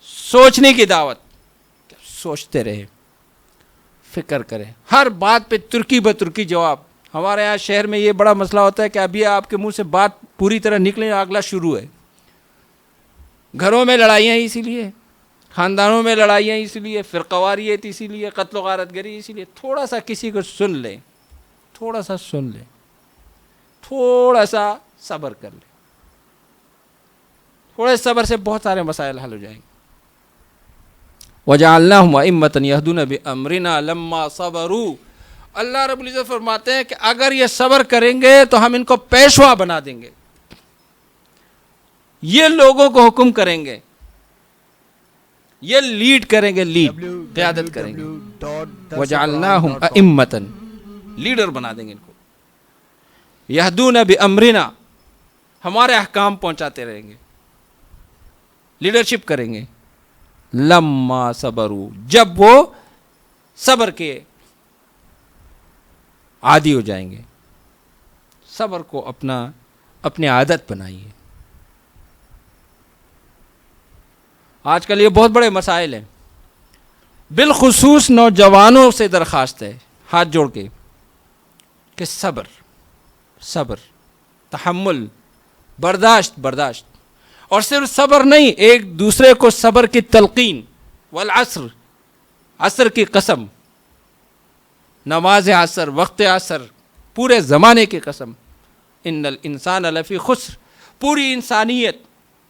سوچنے کی دعوت. سوچتے رہے، فکر کریں. ہر بات پہ ترکی بترکی جواب. ہمارے یہاں شہر میں یہ بڑا مسئلہ ہوتا ہے کہ ابھی آپ کے منہ سے بات پوری طرح نکلے، اگلا شروع ہے. گھروں میں لڑائیاں اسی لیے، خاندانوں میں لڑائیاں اسی لیے، فرقواریت اسی لیے، قتل و غارت گری اسی لیے. تھوڑا سا کسی کو سن لیں، تھوڑا سا سن لیں، تھوڑا سا صبر کر لیں. تھوڑے صبر سے بہت سارے مسائل حل ہو جائیں گے. وَجَعَلْنَاهُمْ أَئِمَّةً يَهْدُونَ بِأَمْرِنَا لَمَّا صَبَرُوا. اللہ رب العزت فرماتے ہیں کہ اگر یہ صبر کریں گے تو ہم ان کو پیشوا بنا دیں گے، یہ لوگوں کو حکم کریں گے، یہ لیڈ کریں گے، قیادت کریں گے. وَجَعَلْنَاهُمْ أَئِمَّةً، لیڈر بنا دیں گے ان کو. یہدون بِأَمْرِنَا، ہمارے احکام پہنچاتے رہیں گے، لیڈرشپ کریں گے. لما صبروا، جب وہ صبر کے عادی ہو جائیں گے. صبر کو اپنی عادت بنائیے. آج کل یہ بہت بڑے مسائل ہیں. بالخصوص نوجوانوں سے درخواست ہے ہاتھ جوڑ کے کہ صبر، تحمل، برداشت. اور صرف صبر نہیں، ایک دوسرے کو صبر کی تلقین. والعصر، عصر کی قسم، نماز عصر، وقت عصر، پورے زمانے کی قسم. ان الانسان لفی خسر، پوری انسانیت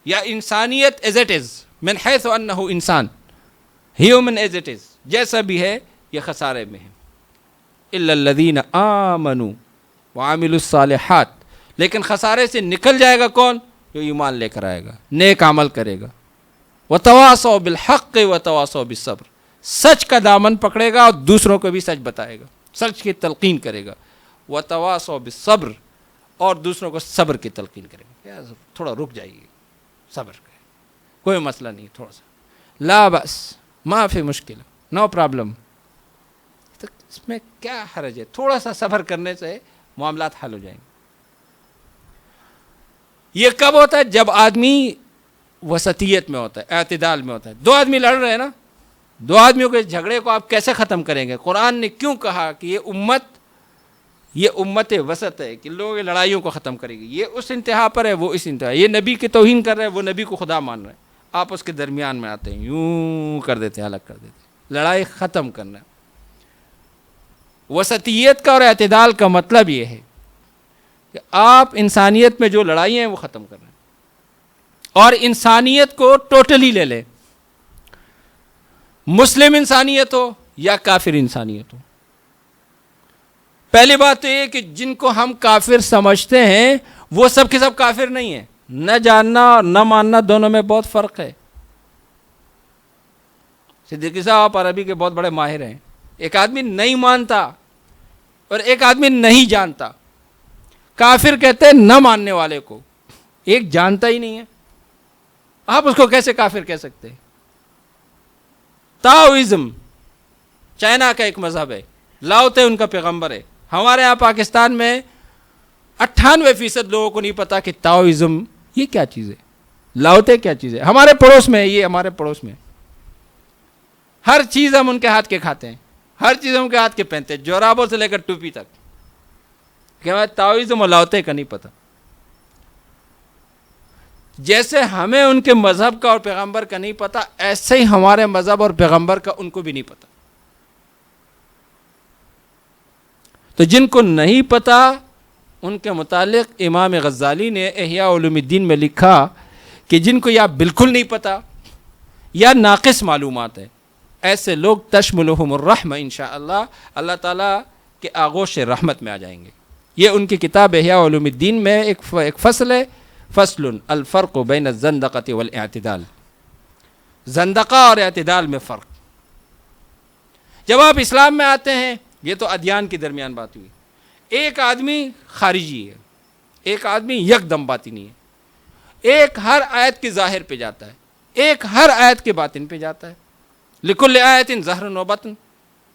یا انسانیت ایز اٹ از، من حیث انہ انسان، ہیومن ایز اٹ از، جیسا بھی ہے یہ خسارے میں ہے. الا الذین آمنوا وعملوا الصالحات، لیکن خسارے سے نکل جائے گا کون؟ جو ایمان لے کر آئے گا، نیک عمل کرے گا. وتواصوا بالحق وتواصوا بالصبر، سچ کا دامن پکڑے گا اور دوسروں کو بھی سچ بتائے گا، سچ کی تلقین کرے گا. وتواصوا بالصبر، اور دوسروں کو صبر کی تلقین کرے گا. تھوڑا رک جائیے، صبر کریں، کوئی مسئلہ نہیں، تھوڑا سا لا بس، ما فی مشکل، نو پرابلم. اس میں کیا حرج ہے؟ تھوڑا سا صبر کرنے سے معاملات حل ہو جائیں گے. یہ کب ہوتا ہے؟ جب آدمی وسطیت میں ہوتا ہے، اعتدال میں ہوتا ہے. دو آدمی لڑ رہے ہیں نا، دو آدمیوں کے جھگڑے کو آپ کیسے ختم کریں گے؟ قرآن نے کیوں کہا کہ یہ امت وسط ہے کہ لوگ لڑائیوں کو ختم کرے گی؟ یہ اس انتہا پر ہے، وہ اس انتہا. یہ نبی کی توہین کر رہے ہیں، وہ نبی کو خدا مان رہے ہیں. آپ اس کے درمیان میں آتے ہیں، یوں کر دیتے ہیں، الگ کر دیتے ہیں. لڑائی ختم کرنا. وسطیت کا اور اعتدال کا مطلب یہ ہے کہ آپ انسانیت میں جو لڑائی ہیں وہ ختم کر رہے ہیں، اور انسانیت کو ٹوٹلی لے لیں. مسلم انسانیت ہو یا کافر انسانیت ہو. پہلی بات تو یہ کہ جن کو ہم کافر سمجھتے ہیں وہ سب کے سب کافر نہیں ہیں. نہ جاننا اور نہ ماننا، دونوں میں بہت فرق ہے. صدیقی صاحب آپ عربی کے بہت بڑے ماہر ہیں. ایک آدمی نہیں مانتا اور ایک آدمی نہیں جانتا. کافر کہتے ہیں نہ ماننے والے کو، ایک جانتا ہی نہیں ہے، آپ اس کو کیسے کافر کہہ سکتے ہیں؟ تاؤزم چائنا کا ایک مذہب ہے، لاؤتے ان کا پیغمبر ہے. ہمارے یہاں پاکستان میں 98% لوگوں کو نہیں پتا کہ تاؤزم یہ کیا چیز ہے، لاؤتے کیا چیز ہے. ہمارے پڑوس میں ہے، یہ ہمارے پڑوس میں. ہر چیز ہم ان کے ہاتھ کے کھاتے ہیں، ہر چیز ہم ان کے ہاتھ کے پہنتے ہیں، جورابوں سے لے کر ٹوپی تک. کہ ہمیں تاؤزم اور لاؤتے کا نہیں پتا. جیسے ہمیں ان کے مذہب کا اور پیغمبر کا نہیں پتا، ایسے ہی ہمارے مذہب اور پیغمبر کا ان کو بھی نہیں پتا. تو جن کو نہیں پتا ان کے متعلق امام غزالی نے احیاء علوم الدین میں لکھا کہ جن کو یا بالکل نہیں پتا یا ناقص معلومات ہے، ایسے لوگ تشملہم الرحمہ انشاءاللہ، اللہ تعالیٰ کے آغوش رحمت میں آ جائیں گے. یہ ان کی کتاب احیاء علوم الدین میں ایک فصل ہے، فصل الفرق بین الزندقۃ والاعتدال. زندقہ اور اعتدال میں فرق. جب آپ اسلام میں آتے ہیں، یہ تو ادیان کے درمیان بات ہوئی، ایک آدمی خارجی ہے، ایک آدمی یک دم باطنی ہے. ایک ہر آیت کے ظاہر پہ جاتا ہے، ایک ہر آیت کے باطن پہ جاتا ہے. لکل آیت ظاہر و باطن،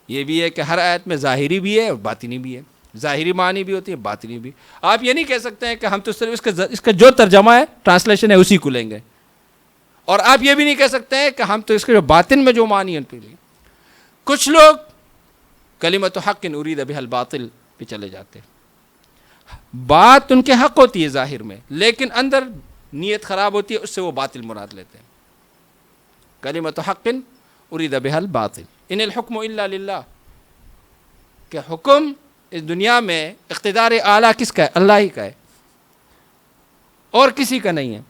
یہ بھی ہے کہ ہر آیت میں ظاہری بھی ہے اور باطنی بھی ہے، ظاہری معنی بھی ہوتی ہے، باطنی بھی. آپ یہ نہیں کہہ سکتے ہیں کہ ہم تو صرف اس کا جو ترجمہ ہے، ٹرانسلیشن ہے، اسی کو لیں گے. اور آپ یہ بھی نہیں کہہ سکتے ہیں کہ ہم تو اس کے جو باطن میں جو معنی ہے ان پہ لیں گے. کچھ لوگ کلمۃ حق ارید بها الباطل پہ چلے جاتے ہیں. بات ان کے حق ہوتی ہے ظاہر میں، لیکن اندر نیت خراب ہوتی ہے، اس سے وہ باطل مراد لیتے ہیں. کلمۃ حق ارید بها الباطل ان الحکم الا للہ، کہ حکم اس دنیا میں اقتدار اعلیٰ کس کا ہے؟ اللہ ہی کا ہے، اور کسی کا نہیں ہے.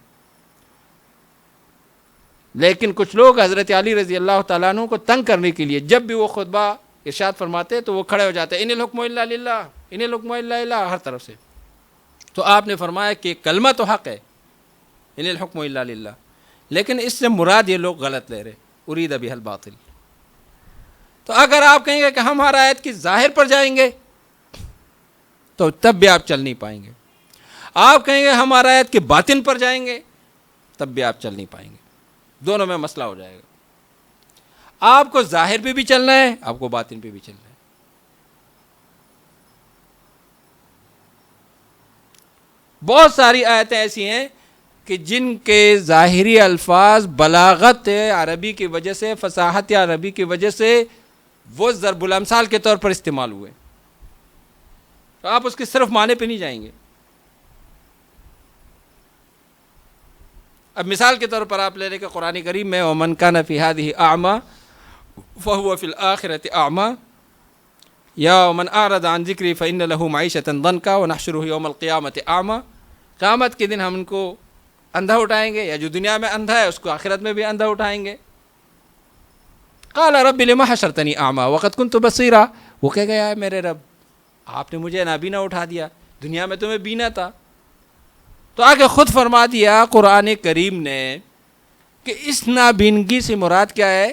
لیکن کچھ لوگ حضرت علی رضی اللہ تعالیٰ عنہ کو تنگ کرنے کے لیے جب بھی وہ خطبہ ارشاد فرماتے تو وہ کھڑے ہو جاتے ہیں، ان الحکم الا للہ، ان الحکم الا للہ، ہر طرف سے. تو آپ نے فرمایا کہ کلمہ تو حق ہے، ان الحکم الا للہ، لیکن اس سے مراد یہ لوگ غلط لے رہے، ارید بها الباطل. تو اگر آپ کہیں گے کہ ہم ہر آیت کی ظاہر پر جائیں گے تو تب بھی آپ چل نہیں پائیں گے. آپ کہیں گے ہم ہر آیت کے باطن پر جائیں گے تب بھی آپ چل نہیں پائیں گے. دونوں میں مسئلہ ہو جائے گا. آپ کو ظاہر پہ بھی چلنا ہے، آپ کو باطن پہ بھی چلنا ہے. بہت ساری آیتیں ایسی ہیں کہ جن کے ظاہری الفاظ بلاغت عربی کی وجہ سے، فصاحت عربی کی وجہ سے وہ ضرب الامثال کے طور پر استعمال ہوئے، تو آپ اس کے صرف معنی پہ نہیں جائیں گے. اب مثال کے طور پر آپ لے لیں کہ قرآن کریم میں وَمَنْ كَانَ فِي هَذِهِ أَعْمَى فَهُوَ فِي الْآخِرَةِ أَعْمَى یا وَمَنْ أَعْرَضَ عَنْ ذِكْرِي فَإِنَّ لَهُ مَعِيشَةً ضَنْكًا وَنَحْشُرُهُ يَوْمَ الْقِيَامَةِ أَعْمَى. قیامت کے دن ہم ان کو اندھا اٹھائیں گے، یا جو دنیا میں اندھا ہے اس کو آخرت میں بھی اندھا اٹھائیں گے. قَالَ رَبِّ لِمَ حَشَرْتَنِي أَعْمَى وَقَدْ كُنْتُ بَصِيرًا، وہ کہہ گیا ہے میرے رب آپ نے مجھے نابینا اٹھا دیا، دنیا میں تو میں بینا تھا. تو آگے خود فرما دیا قرآن کریم نے کہ اس نابینگی سے مراد کیا ہے،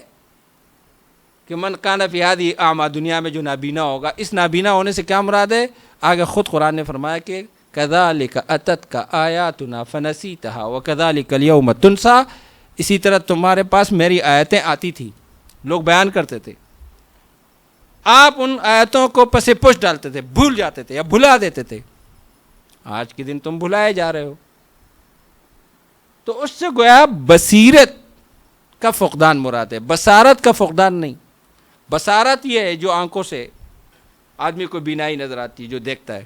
کہ من کان فی ہذہ اعمی، دنیا میں جو نابینا ہوگا. اس نابینا ہونے سے کیا مراد ہے؟ آگے خود قرآن نے فرمایا کہ کذالک اتتک آیاتنا فنسیتھا وکذالک اليوم تنسیٰ، اسی طرح تمہارے پاس میری آیتیں آتی تھی، لوگ بیان کرتے تھے، آپ ان آیتوں کو پس پش ڈالتے تھے، بھول جاتے تھے یا بھلا دیتے تھے. آج کے دن تم بھلائے جا رہے ہو. تو اس سے گویا بصیرت کا فقدان مراد ہے، بصارت کا فقدان نہیں. بصارت یہ ہے جو آنکھوں سے آدمی کو بینائی نظر آتی ہے، جو دیکھتا ہے.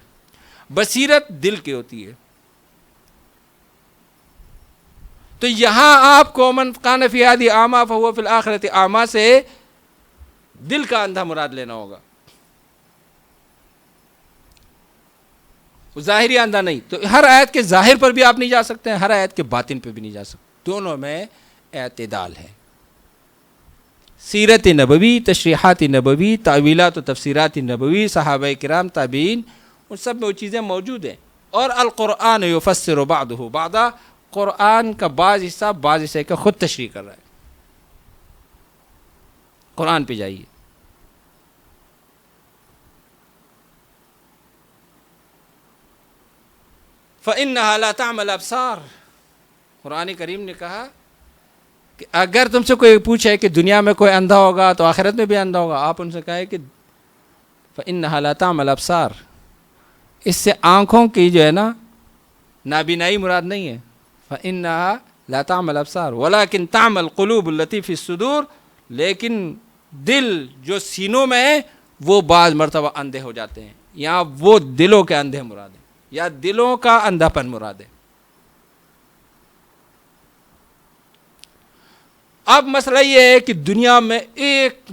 بصیرت دل کی ہوتی ہے. تو یہاں آپ کو من کان فی ہذہ اعمی فہو فی الآخرۃ اعمی سے دل کا اندھا مراد لینا ہوگا، ظاہری اندھا نہیں. تو ہر آیت کے ظاہر پر بھی آپ نہیں جا سکتے ہیں، ہر آیت کے باطن پہ بھی نہیں جا سکتے. دونوں میں اعتدال ہے. سیرت نبوی، تشریحات نبوی، تعویلات و تفسیرات نبوی، صحابہ کرام، تابعین، ان سب میں وہ چیزیں موجود ہیں. اور القرآن یفسر بعضہ بعضا، قرآن کا بعض حصہ کا خود تشریح کر رہا ہے. قرآن پہ جائیے. فَإِنَّهَا لَا تَعْمَى الْأَبْصَارُ، قرآن کریم نے کہا کہ اگر تم سے کوئی پوچھے کہ دنیا میں کوئی اندھا ہوگا تو آخرت میں بھی اندھا ہوگا، آپ ان سے کہیں کہ فَإِنَّهَا لَا تَعْمَى الْأَبْصَارُ، اس سے آنکھوں کی جو ہے نا نابینائی مراد نہیں ہے. فَإِنَّهَا لَا تَعْمَى الْأَبْصَارُ وَلَكِنْ تَعْمَى الْقُلُوبُ الَّتِي فِي الصُّدُورِ، لیکن دل جو سینوں میں ہے وہ بعض مرتبہ اندھے ہو جاتے ہیں. یہاں وہ دلوں کے اندھے مراد ہیں یا دلوں کا اندھا پن مراد ہے. اب مسئلہ یہ ہے کہ دنیا میں ایک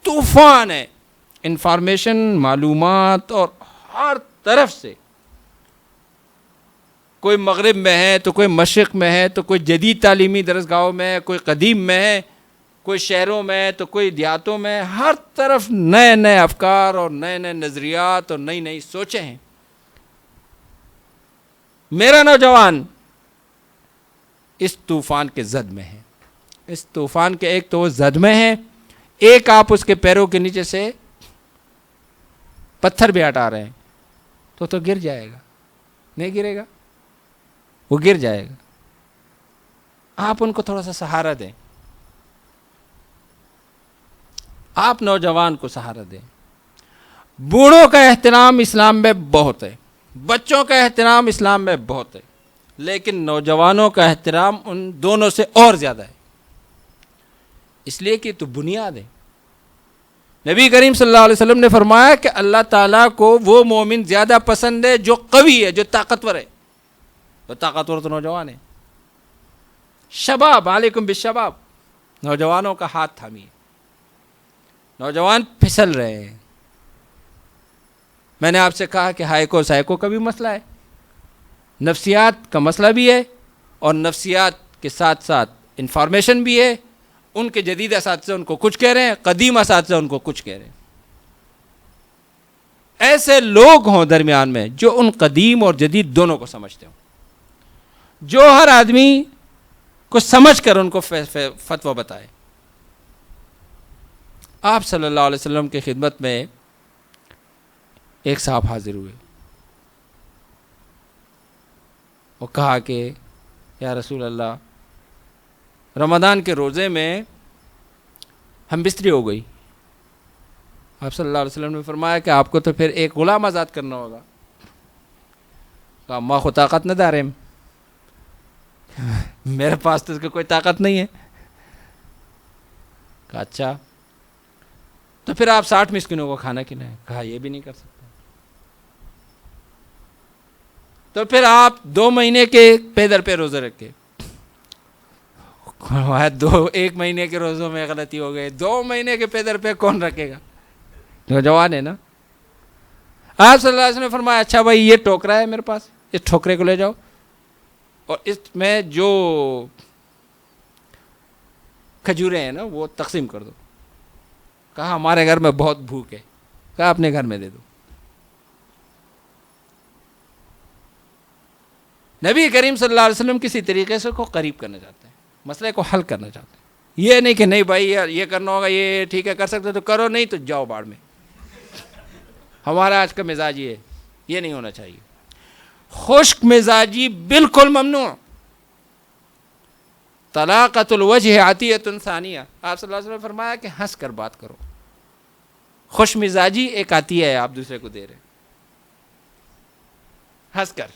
طوفان ہے، انفارمیشن، معلومات، اور ہر طرف سے، کوئی مغرب میں ہے تو کوئی مشرق میں ہے، تو کوئی جدید تعلیمی درسگاہوں میں ہے، کوئی قدیم میں ہے، کوئی شہروں میں ہے تو کوئی دیہاتوں میں. ہر طرف نئے نئے افکار اور نئے نئے نظریات اور نئی نئی سوچیں ہیں. میرا نوجوان اس طوفان کے زد میں ہے. اس طوفان کے ایک تو وہ زد میں ہیں، ایک آپ اس کے پیروں کے نیچے سے پتھر بھی ہٹا رہے ہیں تو گر جائے گا، نہیں گرے گا، وہ گر جائے گا. آپ ان کو تھوڑا سا سہارا دیں، آپ نوجوان کو سہارا دیں. بوڑھوں کا احترام اسلام میں بہت ہے، بچوں کا احترام اسلام میں بہت ہے، لیکن نوجوانوں کا احترام ان دونوں سے اور زیادہ ہے، اس لیے کہ تو بنیاد ہے. نبی کریم صلی اللہ علیہ وسلم نے فرمایا کہ اللہ تعالیٰ کو وہ مومن زیادہ پسند ہے جو قوی ہے، جو طاقتور ہے. تو طاقتور تو نوجوان ہے. شباب علیکم بالشباب، نوجوانوں کا ہاتھ تھامیے. نوجوان پھسل رہے ہیں. میں نے آپ سے کہا کہ ہائیکو سائیکو کا بھی مسئلہ ہے، نفسیات کا مسئلہ بھی ہے، اور نفسیات کے ساتھ ساتھ انفارمیشن بھی ہے. ان کے جدید اساتذہ ان کو کچھ کہہ رہے ہیں، قدیم اساتذہ ان کو کچھ کہہ رہے ہیں. ایسے لوگ ہوں درمیان میں جو ان قدیم اور جدید دونوں کو سمجھتے ہوں، جو ہر آدمی کو سمجھ کر ان کو فتویٰ بتائے. آپ صلی اللہ علیہ وسلم کی خدمت میں ایک صاحب حاضر ہوئے. وہ کہا کہ یا رسول اللہ، رمضان کے روزے میں ہم بستری ہو گئی. آپ صلی اللہ علیہ وسلم نے فرمایا کہ آپ کو تو پھر ایک غلام آزاد کرنا ہوگا. کہا ماں کو طاقت نہ دارم، میرے پاس تو اس کی کوئی طاقت نہیں ہے. کہا اچھا تو پھر آپ 60 مسکینوں کو کھانا کھلائیں. کہا یہ بھی نہیں کر سکتا. تو پھر آپ 2 مہینے کے پے در پہ روزے رکھے. ایک مہینے کے روزوں میں غلطی ہو گئی، 2 مہینے کے پے در پہ کون رکھے گا؟ نوجوان ہے نا. آپ صلی اللہ علیہ وسلم نے فرمایا اچھا بھائی یہ ٹوکرا ہے میرے پاس، اس ٹھوکرے کو لے جاؤ اور اس میں جو کھجورے ہیں نا وہ تقسیم کر دو. کہا ہمارے گھر میں بہت بھوک ہے. کہا اپنے گھر میں دے دو. نبی کریم صلی اللہ علیہ وسلم کسی طریقے سے کو قریب کرنا چاہتے ہیں، مسئلے کو حل کرنا چاہتے ہیں. یہ نہیں کہ نہیں بھائی یار یہ کرنا ہوگا، یہ ٹھیک ہے کر سکتے تو کرو، نہیں تو جاؤ باڑ میں. ہمارا آج کا مزاج یہ نہیں ہونا چاہیے. خشک مزاجی بالکل ممنوع. طلاقۃ الوجہ عطیۃ ثانیہ، آپ صلی اللہ علیہ وسلم نے فرمایا کہ ہنس کر بات کرو. خوش مزاجی ایک عطیہ ہے، آپ دوسرے کو دے رہے ہیں. ہنس کر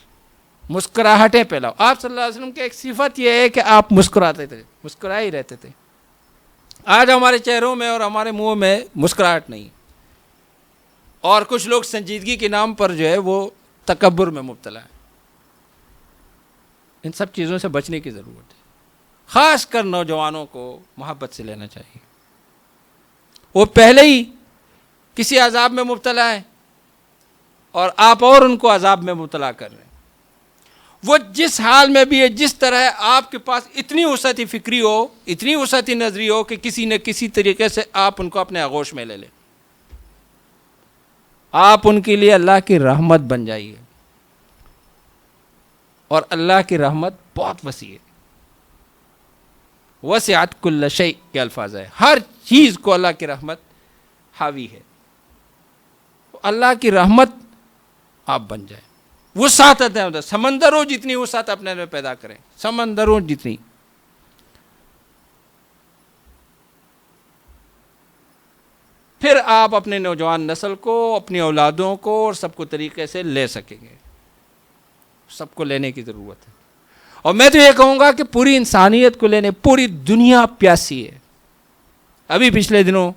مسکراہٹیں پھیلاؤ. آپ صلی اللہ علیہ وسلم کی ایک صفت یہ ہے کہ آپ مسکراتے تھے، مسکرائے ہی رہتے تھے. آج ہمارے چہروں میں اور ہمارے منہوں میں مسکراہٹ نہیں، اور کچھ لوگ سنجیدگی کے نام پر جو ہے وہ تکبر میں مبتلا ہے. ان سب چیزوں سے بچنے کی ضرورت ہے. خاص کر نوجوانوں کو محبت سے لینا چاہیے. وہ پہلے ہی کسی عذاب میں مبتلا ہے اور آپ اور ان کو عذاب میں مبتلا کر رہے ہیں. وہ جس حال میں بھی ہے، جس طرح ہے، آپ کے پاس اتنی وسعت فکری ہو، اتنی وسعت نظری ہو کہ کسی نہ کسی طریقے سے آپ ان کو اپنے آغوش میں لے لیں. آپ ان کے لیے اللہ کی رحمت بن جائیے. اور اللہ کی رحمت بہت وسیع ہے. وسعت کل شیء کے الفاظ ہے، ہر چیز کو اللہ کی رحمت حاوی ہے. اللہ کی رحمت آپ بن جائیں. وسعت ہے، سمندروں جتنی وسعت اپنے میں پیدا کریں، سمندروں جتنی. پھر آپ اپنے نوجوان نسل کو، اپنی اولادوں کو اور سب کو طریقے سے لے سکیں گے. سب کو لینے کی ضرورت ہے. اور میں تو یہ کہوں گا کہ پوری انسانیت کو لینے، پوری دنیا پیاسی ہے. ابھی پچھلے دنوں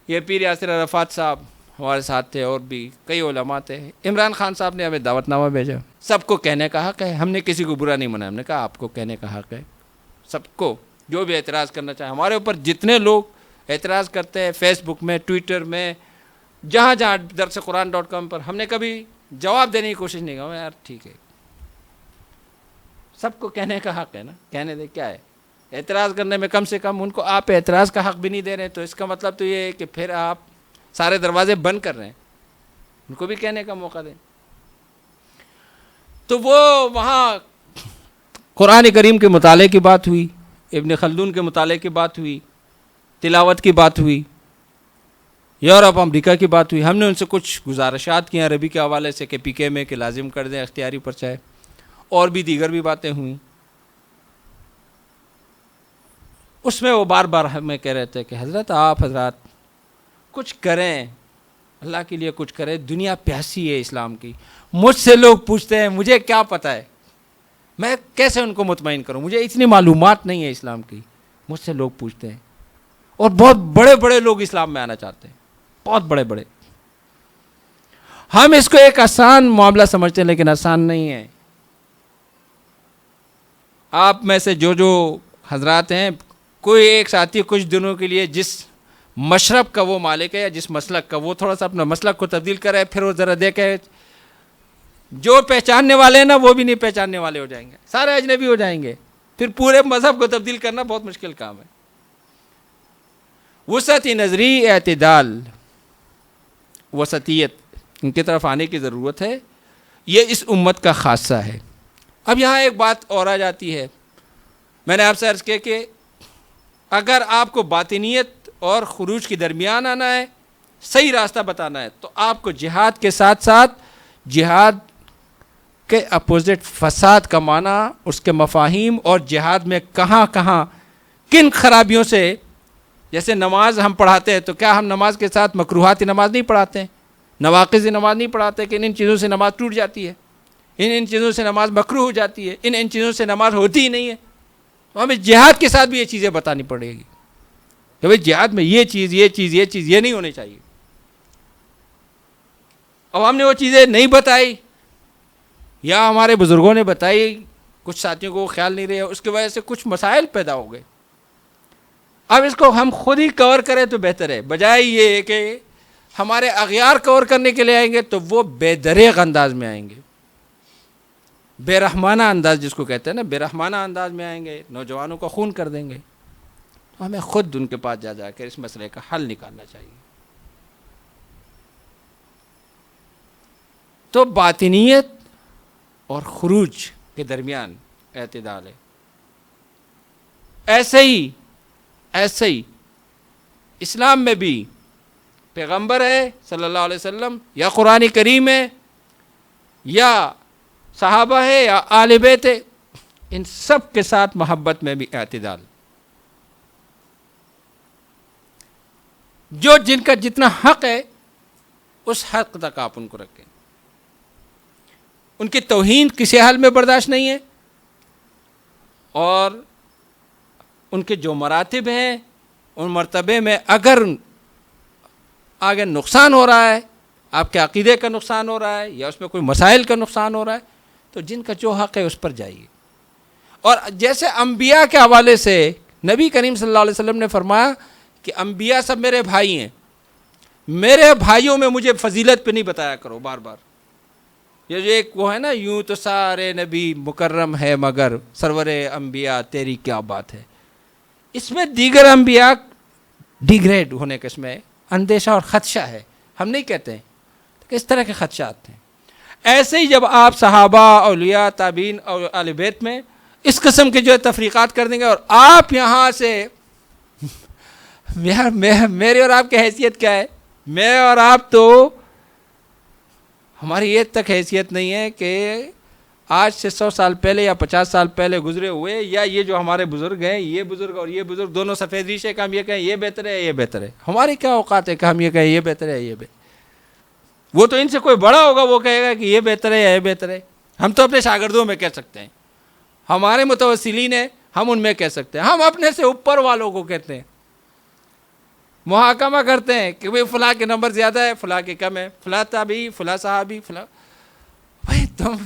یہ پیر یاسر عرفات صاحب ہمارے ساتھ تھے، اور بھی کئی علماء تھے. عمران خان صاحب نے ہمیں دعوت نامہ بھیجا. سب کو کہنے کا حق ہے، ہم نے کسی کو برا نہیں منایا. ہم نے کہا آپ کو کہنے کا حق ہے، سب کو جو بھی اعتراض کرنا چاہے. ہمارے اوپر جتنے لوگ اعتراض کرتے ہیں فیس بک میں، ٹویٹر میں، جہاں جہاں درسقرآن.com پر، ہم نے کبھی جواب دینے کی کوشش نہیں کی. یار ٹھیک ہے، سب کو کہنے کا حق ہے نا، کہنے دے. کیا ہے اعتراض کرنے میں؟ کم سے کم ان کو آپ اعتراض کا حق بھی نہیں دے رہے، تو اس کا مطلب تو یہ ہے کہ پھر آپ سارے دروازے بند کر رہے ہیں. ان کو بھی کہنے کا موقع دیں. تو وہ وہاں قرآن کریم کے مطالعے کی بات ہوئی، ابن خلدون کے مطالعے کی بات ہوئی، تلاوت کی بات ہوئی، یورپ امریکہ کی بات ہوئی. ہم نے ان سے کچھ گزارشات کی ہیں عربی کے حوالے سے کہ پی کے میں کہ لازم کر دیں اختیاری پرچہ ہے، اور بھی دیگر بھی باتیں ہوئیں. اس میں وہ بار بار ہمیں کہہ رہے تھے کہ حضرت آپ حضرات کچھ کریں، اللہ کے لیے کچھ کریں، دنیا پیاسی ہے اسلام کی. مجھ سے لوگ پوچھتے ہیں مجھے کیا پتہ ہے، میں کیسے ان کو مطمئن کروں، مجھے اتنی معلومات نہیں ہے اسلام کی. مجھ سے لوگ پوچھتے ہیں، اور بہت بڑے بڑے لوگ اسلام میں آنا چاہتے ہیں، بہت بڑے بڑے. ہم اس کو ایک آسان معاملہ سمجھتے ہیں، لیکن آسان نہیں ہے. آپ میں سے جو حضرات ہیں، کوئی ایک ساتھی کچھ دنوں کے لیے جس مشرب کا وہ مالک ہے یا جس مسلک کا، وہ تھوڑا سا اپنا مسلک کو تبدیل کرے، پھر وہ ذرا دیکھے جو پہچاننے والے ہیں نا وہ بھی نہیں پہچاننے والے ہو جائیں گے، سارے اجنبی ہو جائیں گے. پھر پورے مذہب کو تبدیل کرنا بہت مشکل کام ہے. وسعت نظری، اعتدال، وسطیت، ان کی طرف آنے کی ضرورت ہے. یہ اس امت کا خاصہ ہے. اب یہاں ایک بات اور آ جاتی ہے. میں نے آپ سے عرض کیا کہ اگر آپ کو باطنیت اور خروج کے درمیان آنا ہے، صحیح راستہ بتانا ہے، تو آپ کو جہاد کے ساتھ ساتھ جہاد کے اپوزٹ فساد کا معنی، اس کے مفاہیم، اور جہاد میں کہاں کہاں کن خرابیوں سے، جیسے نماز ہم پڑھاتے ہیں تو کیا ہم نماز کے ساتھ مکروہاتی نماز نہیں پڑھاتے ہیں، نواقض نماز نہیں پڑھاتے کہ ان چیزوں سے نماز ٹوٹ جاتی ہے، ان چیزوں سے نماز مکروہ ہو جاتی ہے، ان چیزوں سے نماز ہوتی ہی نہیں ہے. تو ہمیں جہاد کے ساتھ بھی یہ چیزیں بتانی پڑے گی کہ بھئی جہاد میں یہ چیز یہ نہیں ہونی چاہیے. اب ہم نے وہ چیزیں نہیں بتائی یا ہمارے بزرگوں نے بتائی، کچھ ساتھیوں کو وہ خیال نہیں رہے، اس کی وجہ سے کچھ مسائل پیدا ہو گئے. اب اس کو ہم خود ہی کور کریں تو بہتر ہے، بجائے یہ کہ ہمارے اغیار کور کرنے کے لیے آئیں گے تو وہ بے دریغ انداز میں آئیں گے، بے رحمانہ انداز جس کو کہتے ہیں نا، بے رحمانہ انداز میں آئیں گے، نوجوانوں کا خون کر دیں گے. تو ہمیں خود ان کے پاس جا کر اس مسئلے کا حل نکالنا چاہیے. تو باطنیت اور خروج کے درمیان اعتدال ہے. ایسے ہی اسلام میں بھی پیغمبر ہے صلی اللہ علیہ وسلم، یا قرآن کریم ہے، یا صحابہ ہے، یا آل بیت ہے، ان سب کے ساتھ محبت میں بھی اعتدال. جو جن کا جتنا حق ہے اس حق تک آپ ان کو رکھیں. ان کی توہین کسی حال میں برداشت نہیں ہے، اور ان کے جو مراتب ہیں ان مرتبے میں اگر آگے نقصان ہو رہا ہے، آپ کے عقیدے کا نقصان ہو رہا ہے، یا اس میں کوئی مسائل کا نقصان ہو رہا ہے، تو جن کا جو حق ہے اس پر جائیے. اور جیسے انبیاء کے حوالے سے نبی کریم صلی اللہ علیہ وسلم نے فرمایا کہ انبیاء سب میرے بھائی ہیں، میرے بھائیوں میں مجھے فضیلت پہ نہیں بتایا کرو بار بار. یہ جو ایک وہ ہے نا، یوں تو سارے نبی مکرم ہے مگر سرور انبیاء تیری کیا بات ہے، اس میں دیگر انبیاء ڈیگریڈ ہونے کا اس میں اندیشہ اور خدشہ ہے. ہم نہیں کہتے ہیں کہ اس طرح کے خدشات ہیں. ایسے ہی جب آپ صحابہ، اولیاء، تابعین اور اہل بیت میں اس قسم کے جو ہے تفریقات کر دیں گے، اور آپ یہاں سے میرے اور آپ کی حیثیت کیا ہے؟ میں اور آپ تو ہماری یہ تک حیثیت نہیں ہے کہ آج سے 100 سال پہلے یا 50 سال پہلے گزرے ہوئے، یا یہ جو ہمارے بزرگ ہیں، یہ بزرگ اور یہ بزرگ دونوں سفید ریشے کہ ہم یہ کہیں یہ بہتر ہے یہ بہتر ہے. ہماری کیا اوقات ہے کہ ہم یہ کہیں یہ بہتر ہے یہ بہتر. وہ تو ان سے کوئی بڑا ہوگا، وہ کہے گا کہ یہ بہتر ہے یا یہ بہتر ہے. ہم تو اپنے شاگردوں میں کہہ سکتے ہیں، ہمارے متوسلین ہیں، ہم ان میں کہہ سکتے ہیں. ہم اپنے سے اوپر والوں کو کہتے ہیں، محاکمہ کرتے ہیں کہ بھئی فلاں کے نمبر زیادہ ہے، فلاں کے کم ہے، فلاں تابعی، فلاں صحابی، فلاں. بھائی تم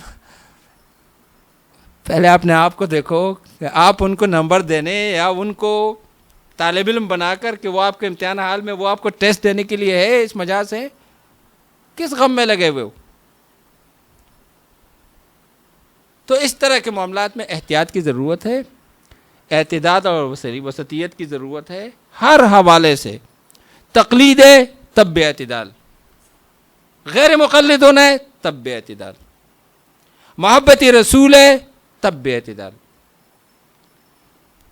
پہلے اپنے آپ کو دیکھو کہ آپ ان کو نمبر دینے یا ان کو طالب علم بنا کر کہ وہ آپ کے امتحان حال میں وہ آپ کو ٹیسٹ دینے کے لیے ہے، اس مجاز سے کس غم میں لگے ہوئے ہو. تو اس طرح کے معاملات میں احتیاط کی ضرورت ہے، اعتداد اور وسطیت کی ضرورت ہے. ہر حوالے سے تقلید ہے تب بے اعتدال، غیر مقلد ہونا ہے تب بے اعتدال، محبت رسول ہے تب بے اعتدال.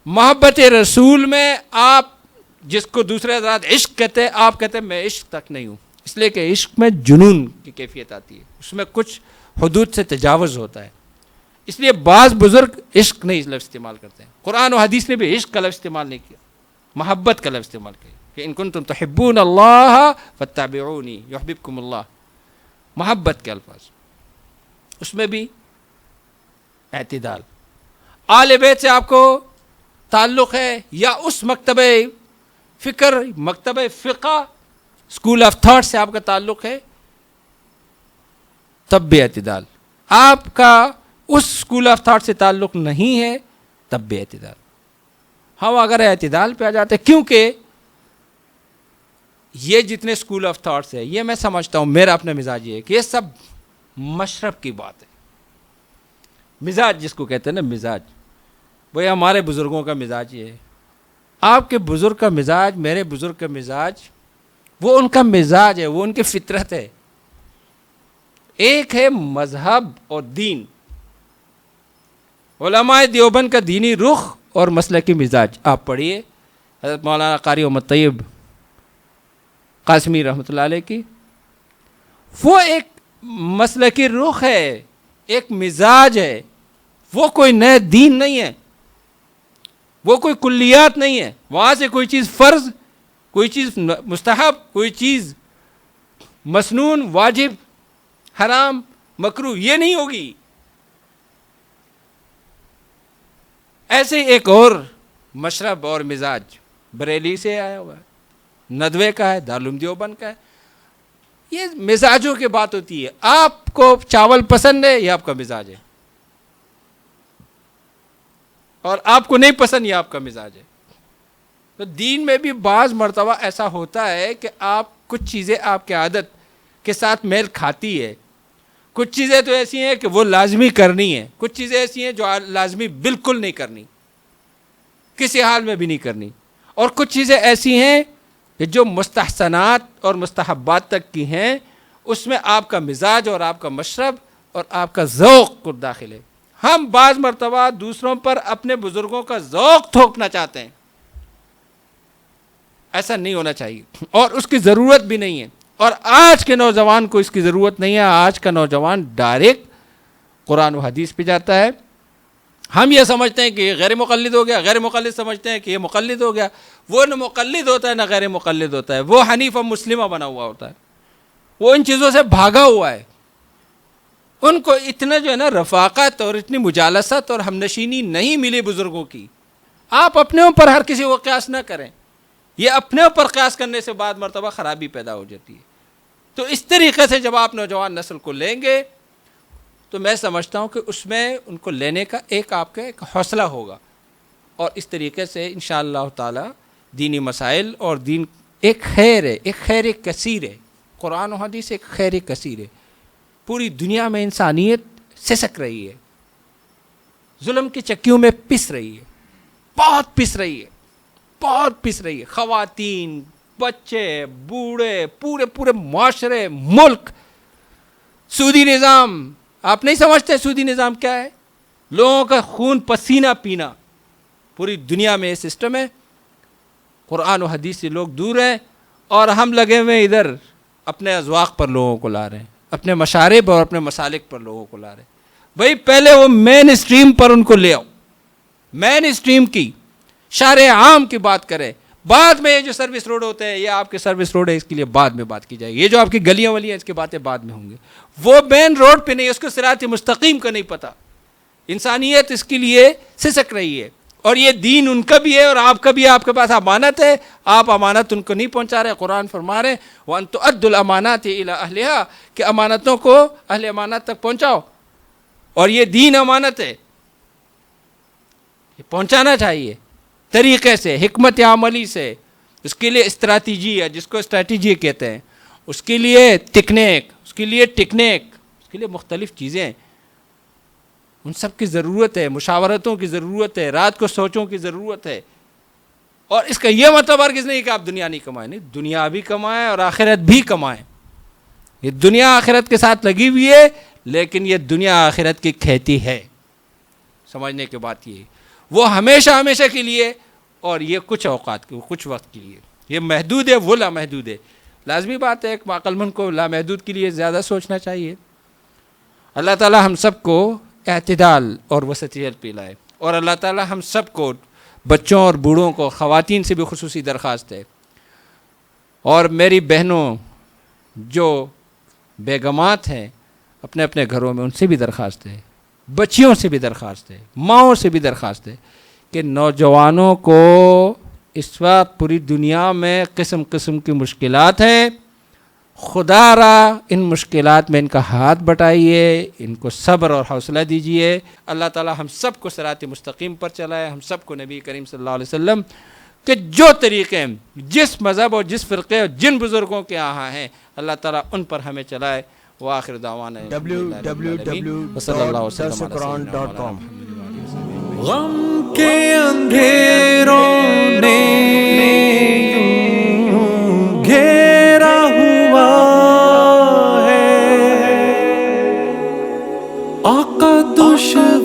محبت رسول میں آپ جس کو دوسرے حضرات عشق کہتے ہیں، آپ کہتے ہیں میں عشق تک نہیں ہوں، اس لیے کہ عشق میں جنون کی کیفیت آتی ہے، اس میں کچھ حدود سے تجاوز ہوتا ہے، اس لیے بعض بزرگ عشق نہیں لفظ استعمال کرتے ہیں۔ قرآن و حدیث نے بھی عشق کا لفظ استعمال نہیں کیا، محبت کا لفظ استعمال کیا کہ ان کنتم تحبون اللہ فاتبعونی یحببکم اللہ، محبت کے الفاظ، اس میں بھی اعتدال۔ آل بیت سے آپ کو تعلق ہے یا اس مکتبہ فکر، مکتبہ فقہ، اسکول آف تھاٹ سے آپ کا تعلق ہے، تب بھی اعتدال۔ آپ کا اس اسکول آف تھاٹ سے تعلق نہیں ہے، تب بھی اعتدال۔ ہم اگر اعتدال پہ آ جاتے، کیونکہ یہ جتنے اسکول آف تھاٹس ہے، یہ میں سمجھتا ہوں، میرا اپنا مزاج یہ ہے کہ یہ سب مشرب کی بات ہے، مزاج جس کو کہتے ہیں نا، مزاج، وہ ہمارے بزرگوں کا مزاج یہ ہے۔ آپ کے بزرگ کا مزاج، میرے بزرگ کا مزاج، وہ ان کا مزاج ہے، وہ ان کی فطرت ہے۔ ایک ہے مذہب اور دین، علماء دیوبند کا دینی رخ اور مسلکی مزاج آپ پڑھیے، حضرت مولانا قاری محمد طیب قاسمی رحمۃ اللہ علیہ کی، وہ ایک مسلکی رخ ہے، ایک مزاج ہے، وہ کوئی نئے دین نہیں ہے، وہ کوئی کلیات نہیں ہے، وہاں سے کوئی چیز فرض، کوئی چیز مستحب، کوئی چیز مسنون، واجب، حرام، مکروہ، یہ نہیں ہوگی۔ ایسے ایک اور مشرب اور مزاج بریلی سے آیا ہوا ہے، ندوے کا ہے، دارالعلوم دیوبند کا ہے۔ یہ مزاجوں کی بات ہوتی ہے، آپ کو چاول پسند ہے، یہ آپ کا مزاج ہے، اور آپ کو نہیں پسند، یہ آپ کا مزاج ہے۔ تو دین میں بھی بعض مرتبہ ایسا ہوتا ہے کہ آپ کچھ چیزیں آپ کی عادت کے ساتھ میل کھاتی ہے، کچھ چیزیں تو ایسی ہیں کہ وہ لازمی کرنی ہے، کچھ چیزیں ایسی ہیں جو لازمی بالکل نہیں کرنی، کسی حال میں بھی نہیں کرنی، اور کچھ چیزیں ایسی ہیں کہ جو مستحسنات اور مستحبات تک کی ہیں، اس میں آپ کا مزاج اور آپ کا مشرب اور آپ کا ذوق داخل ہے۔ ہم بعض مرتبہ دوسروں پر اپنے بزرگوں کا ذوق تھوپنا چاہتے ہیں، ایسا نہیں ہونا چاہیے، اور اس کی ضرورت بھی نہیں ہے، اور آج کے نوجوان کو اس کی ضرورت نہیں ہے۔ آج کا نوجوان ڈائریکٹ قرآن و حدیث پہ جاتا ہے۔ ہم یہ سمجھتے ہیں کہ یہ غیر مقلد ہو گیا، غیر مقلد سمجھتے ہیں کہ یہ مقلد ہو گیا۔ وہ نہ مقلد ہوتا ہے نہ غیر مقلد ہوتا ہے، وہ حنیف و مسلمہ بنا ہوا ہوتا ہے، وہ ان چیزوں سے بھاگا ہوا ہے۔ ان کو اتنا جو ہے نا رفاقت اور اتنی مجالست اور ہمنشینی نہیں ملی بزرگوں کی۔ آپ اپنے اوپر ہر کسی کو قیاس نہ کریں، یہ اپنے اوپر قیاس کرنے سے بعد مرتبہ خرابی پیدا ہو جاتی ہے۔ تو اس طریقے سے جب آپ نوجوان نسل کو لیں گے تو میں سمجھتا ہوں کہ اس میں ان کو لینے کا ایک آپ کا ایک حوصلہ ہوگا، اور اس طریقے سے انشاءاللہ تعالی دینی مسائل اور دین ایک خیر ہے، ایک خیر کثیر ہے۔ قرآن و حدیث ایک خیر کثیر ہے، پوری دنیا میں انسانیت سسک رہی ہے، ظلم کی چکیوں میں پس رہی ہے، بہت پس رہی ہے، بہت پس رہی ہے۔ خواتین، بچے، بوڑھے، پورے معاشرے، ملک، سودی نظام، آپ نہیں سمجھتے سودی نظام کیا ہے؟ لوگوں کا خون پسینہ پینا، پوری دنیا میں یہ سسٹم ہے۔ قرآن و حدیث سے لوگ دور ہیں، اور ہم لگے ہوئے ادھر اپنے اذواق پر لوگوں کو لا رہے ہیں، اپنے مشارب اور اپنے مسالک پر لوگوں کو لا رہے ہیں۔ بھائی پہلے وہ مین اسٹریم پر ان کو لے آؤ، مین اسٹریم کی شارع عام کی بات کریں، بعد میں یہ جو سروس روڈ ہوتے ہیں، یہ آپ کے سروس روڈ ہے، اس کے لیے بعد میں بات کی جائے گی۔ یہ جو آپ کی گلیاں ولیاں ہیں، اس کی باتیں بعد میں ہوں گے۔ وہ مین روڈ پہ نہیں، اس کو صراط مستقیم کا نہیں پتہ۔ انسانیت اس کے لیے سسک رہی ہے، اور یہ دین ان کا بھی ہے اور آپ کا بھی ہے۔ آپ کے پاس امانت ہے، آپ امانت ان کو نہیں پہنچا رہے۔ قرآن فرما رہے وَأَن تُؤَدُّوا الْأَمَانَاتِ إِلَىٰ أَهْلِهَا، کہ امانتوں کو اہل امانت تک پہنچاؤ، اور یہ دین امانت ہے، یہ پہنچانا چاہیے طریقے سے، حکمت عملی سے۔ اس کے لیے استراتیجی ہے، جس کو استراتیجی کہتے ہیں، اس کے لیے ٹیکنیک، اس کے لیے مختلف چیزیں ہیں، ان سب کی ضرورت ہے، مشاورتوں کی ضرورت ہے، رات کو سوچوں کی ضرورت ہے۔ اور اس کا یہ مطلب ہرگز نہیں کہ آپ دنیا نہیں کمائیں، نہیں، دنیا بھی کمائیں اور آخرت بھی کمائیں۔ یہ دنیا آخرت کے ساتھ لگی ہوئی ہے، لیکن یہ دنیا آخرت کی کھیتی ہے، سمجھنے کی بات یہ ہے۔ وہ ہمیشہ ہمیشہ کے لیے، اور یہ کچھ اوقات کے، کچھ وقت کے لیے. یہ محدود ہے، وہ لامحدود ہے. لازمی بات ہے ایک عقل مند کو لامحدود کے لیے زیادہ سوچنا چاہیے. اللہ تعالی ہم سب کو اعتدال اور وسطیت پہ لائے، اور اللہ تعالی ہم سب کو، بچوں اور بوڑھوں کو، خواتین سے بھی خصوصی درخواست ہے، اور میری بہنوں جو بیگمات ہیں اپنے اپنے گھروں میں، ان سے بھی درخواست ہے، بچیوں سے بھی درخواست ہے، ماؤں سے بھی درخواست ہے کہ نوجوانوں کو اس وقت پوری دنیا میں قسم قسم کی مشکلات ہیں، خدا را ان مشکلات میں ان کا ہاتھ بٹائیے، ان کو صبر اور حوصلہ دیجیے. اللہ تعالی ہم سب کو صراط مستقیم پر چلائے، ہم سب کو نبی کریم صلی اللہ علیہ وسلم کہ جو طریقے جس مذہب اور جس فرقے اور جن بزرگوں کے یہاں ہیں، اللہ تعالیٰ ان پر ہمیں چلائے. وآخر دعوانا www.darusquran.com. غم کے اندھیروں نے یوں گھیرا ہوا ہے، آقا دشمن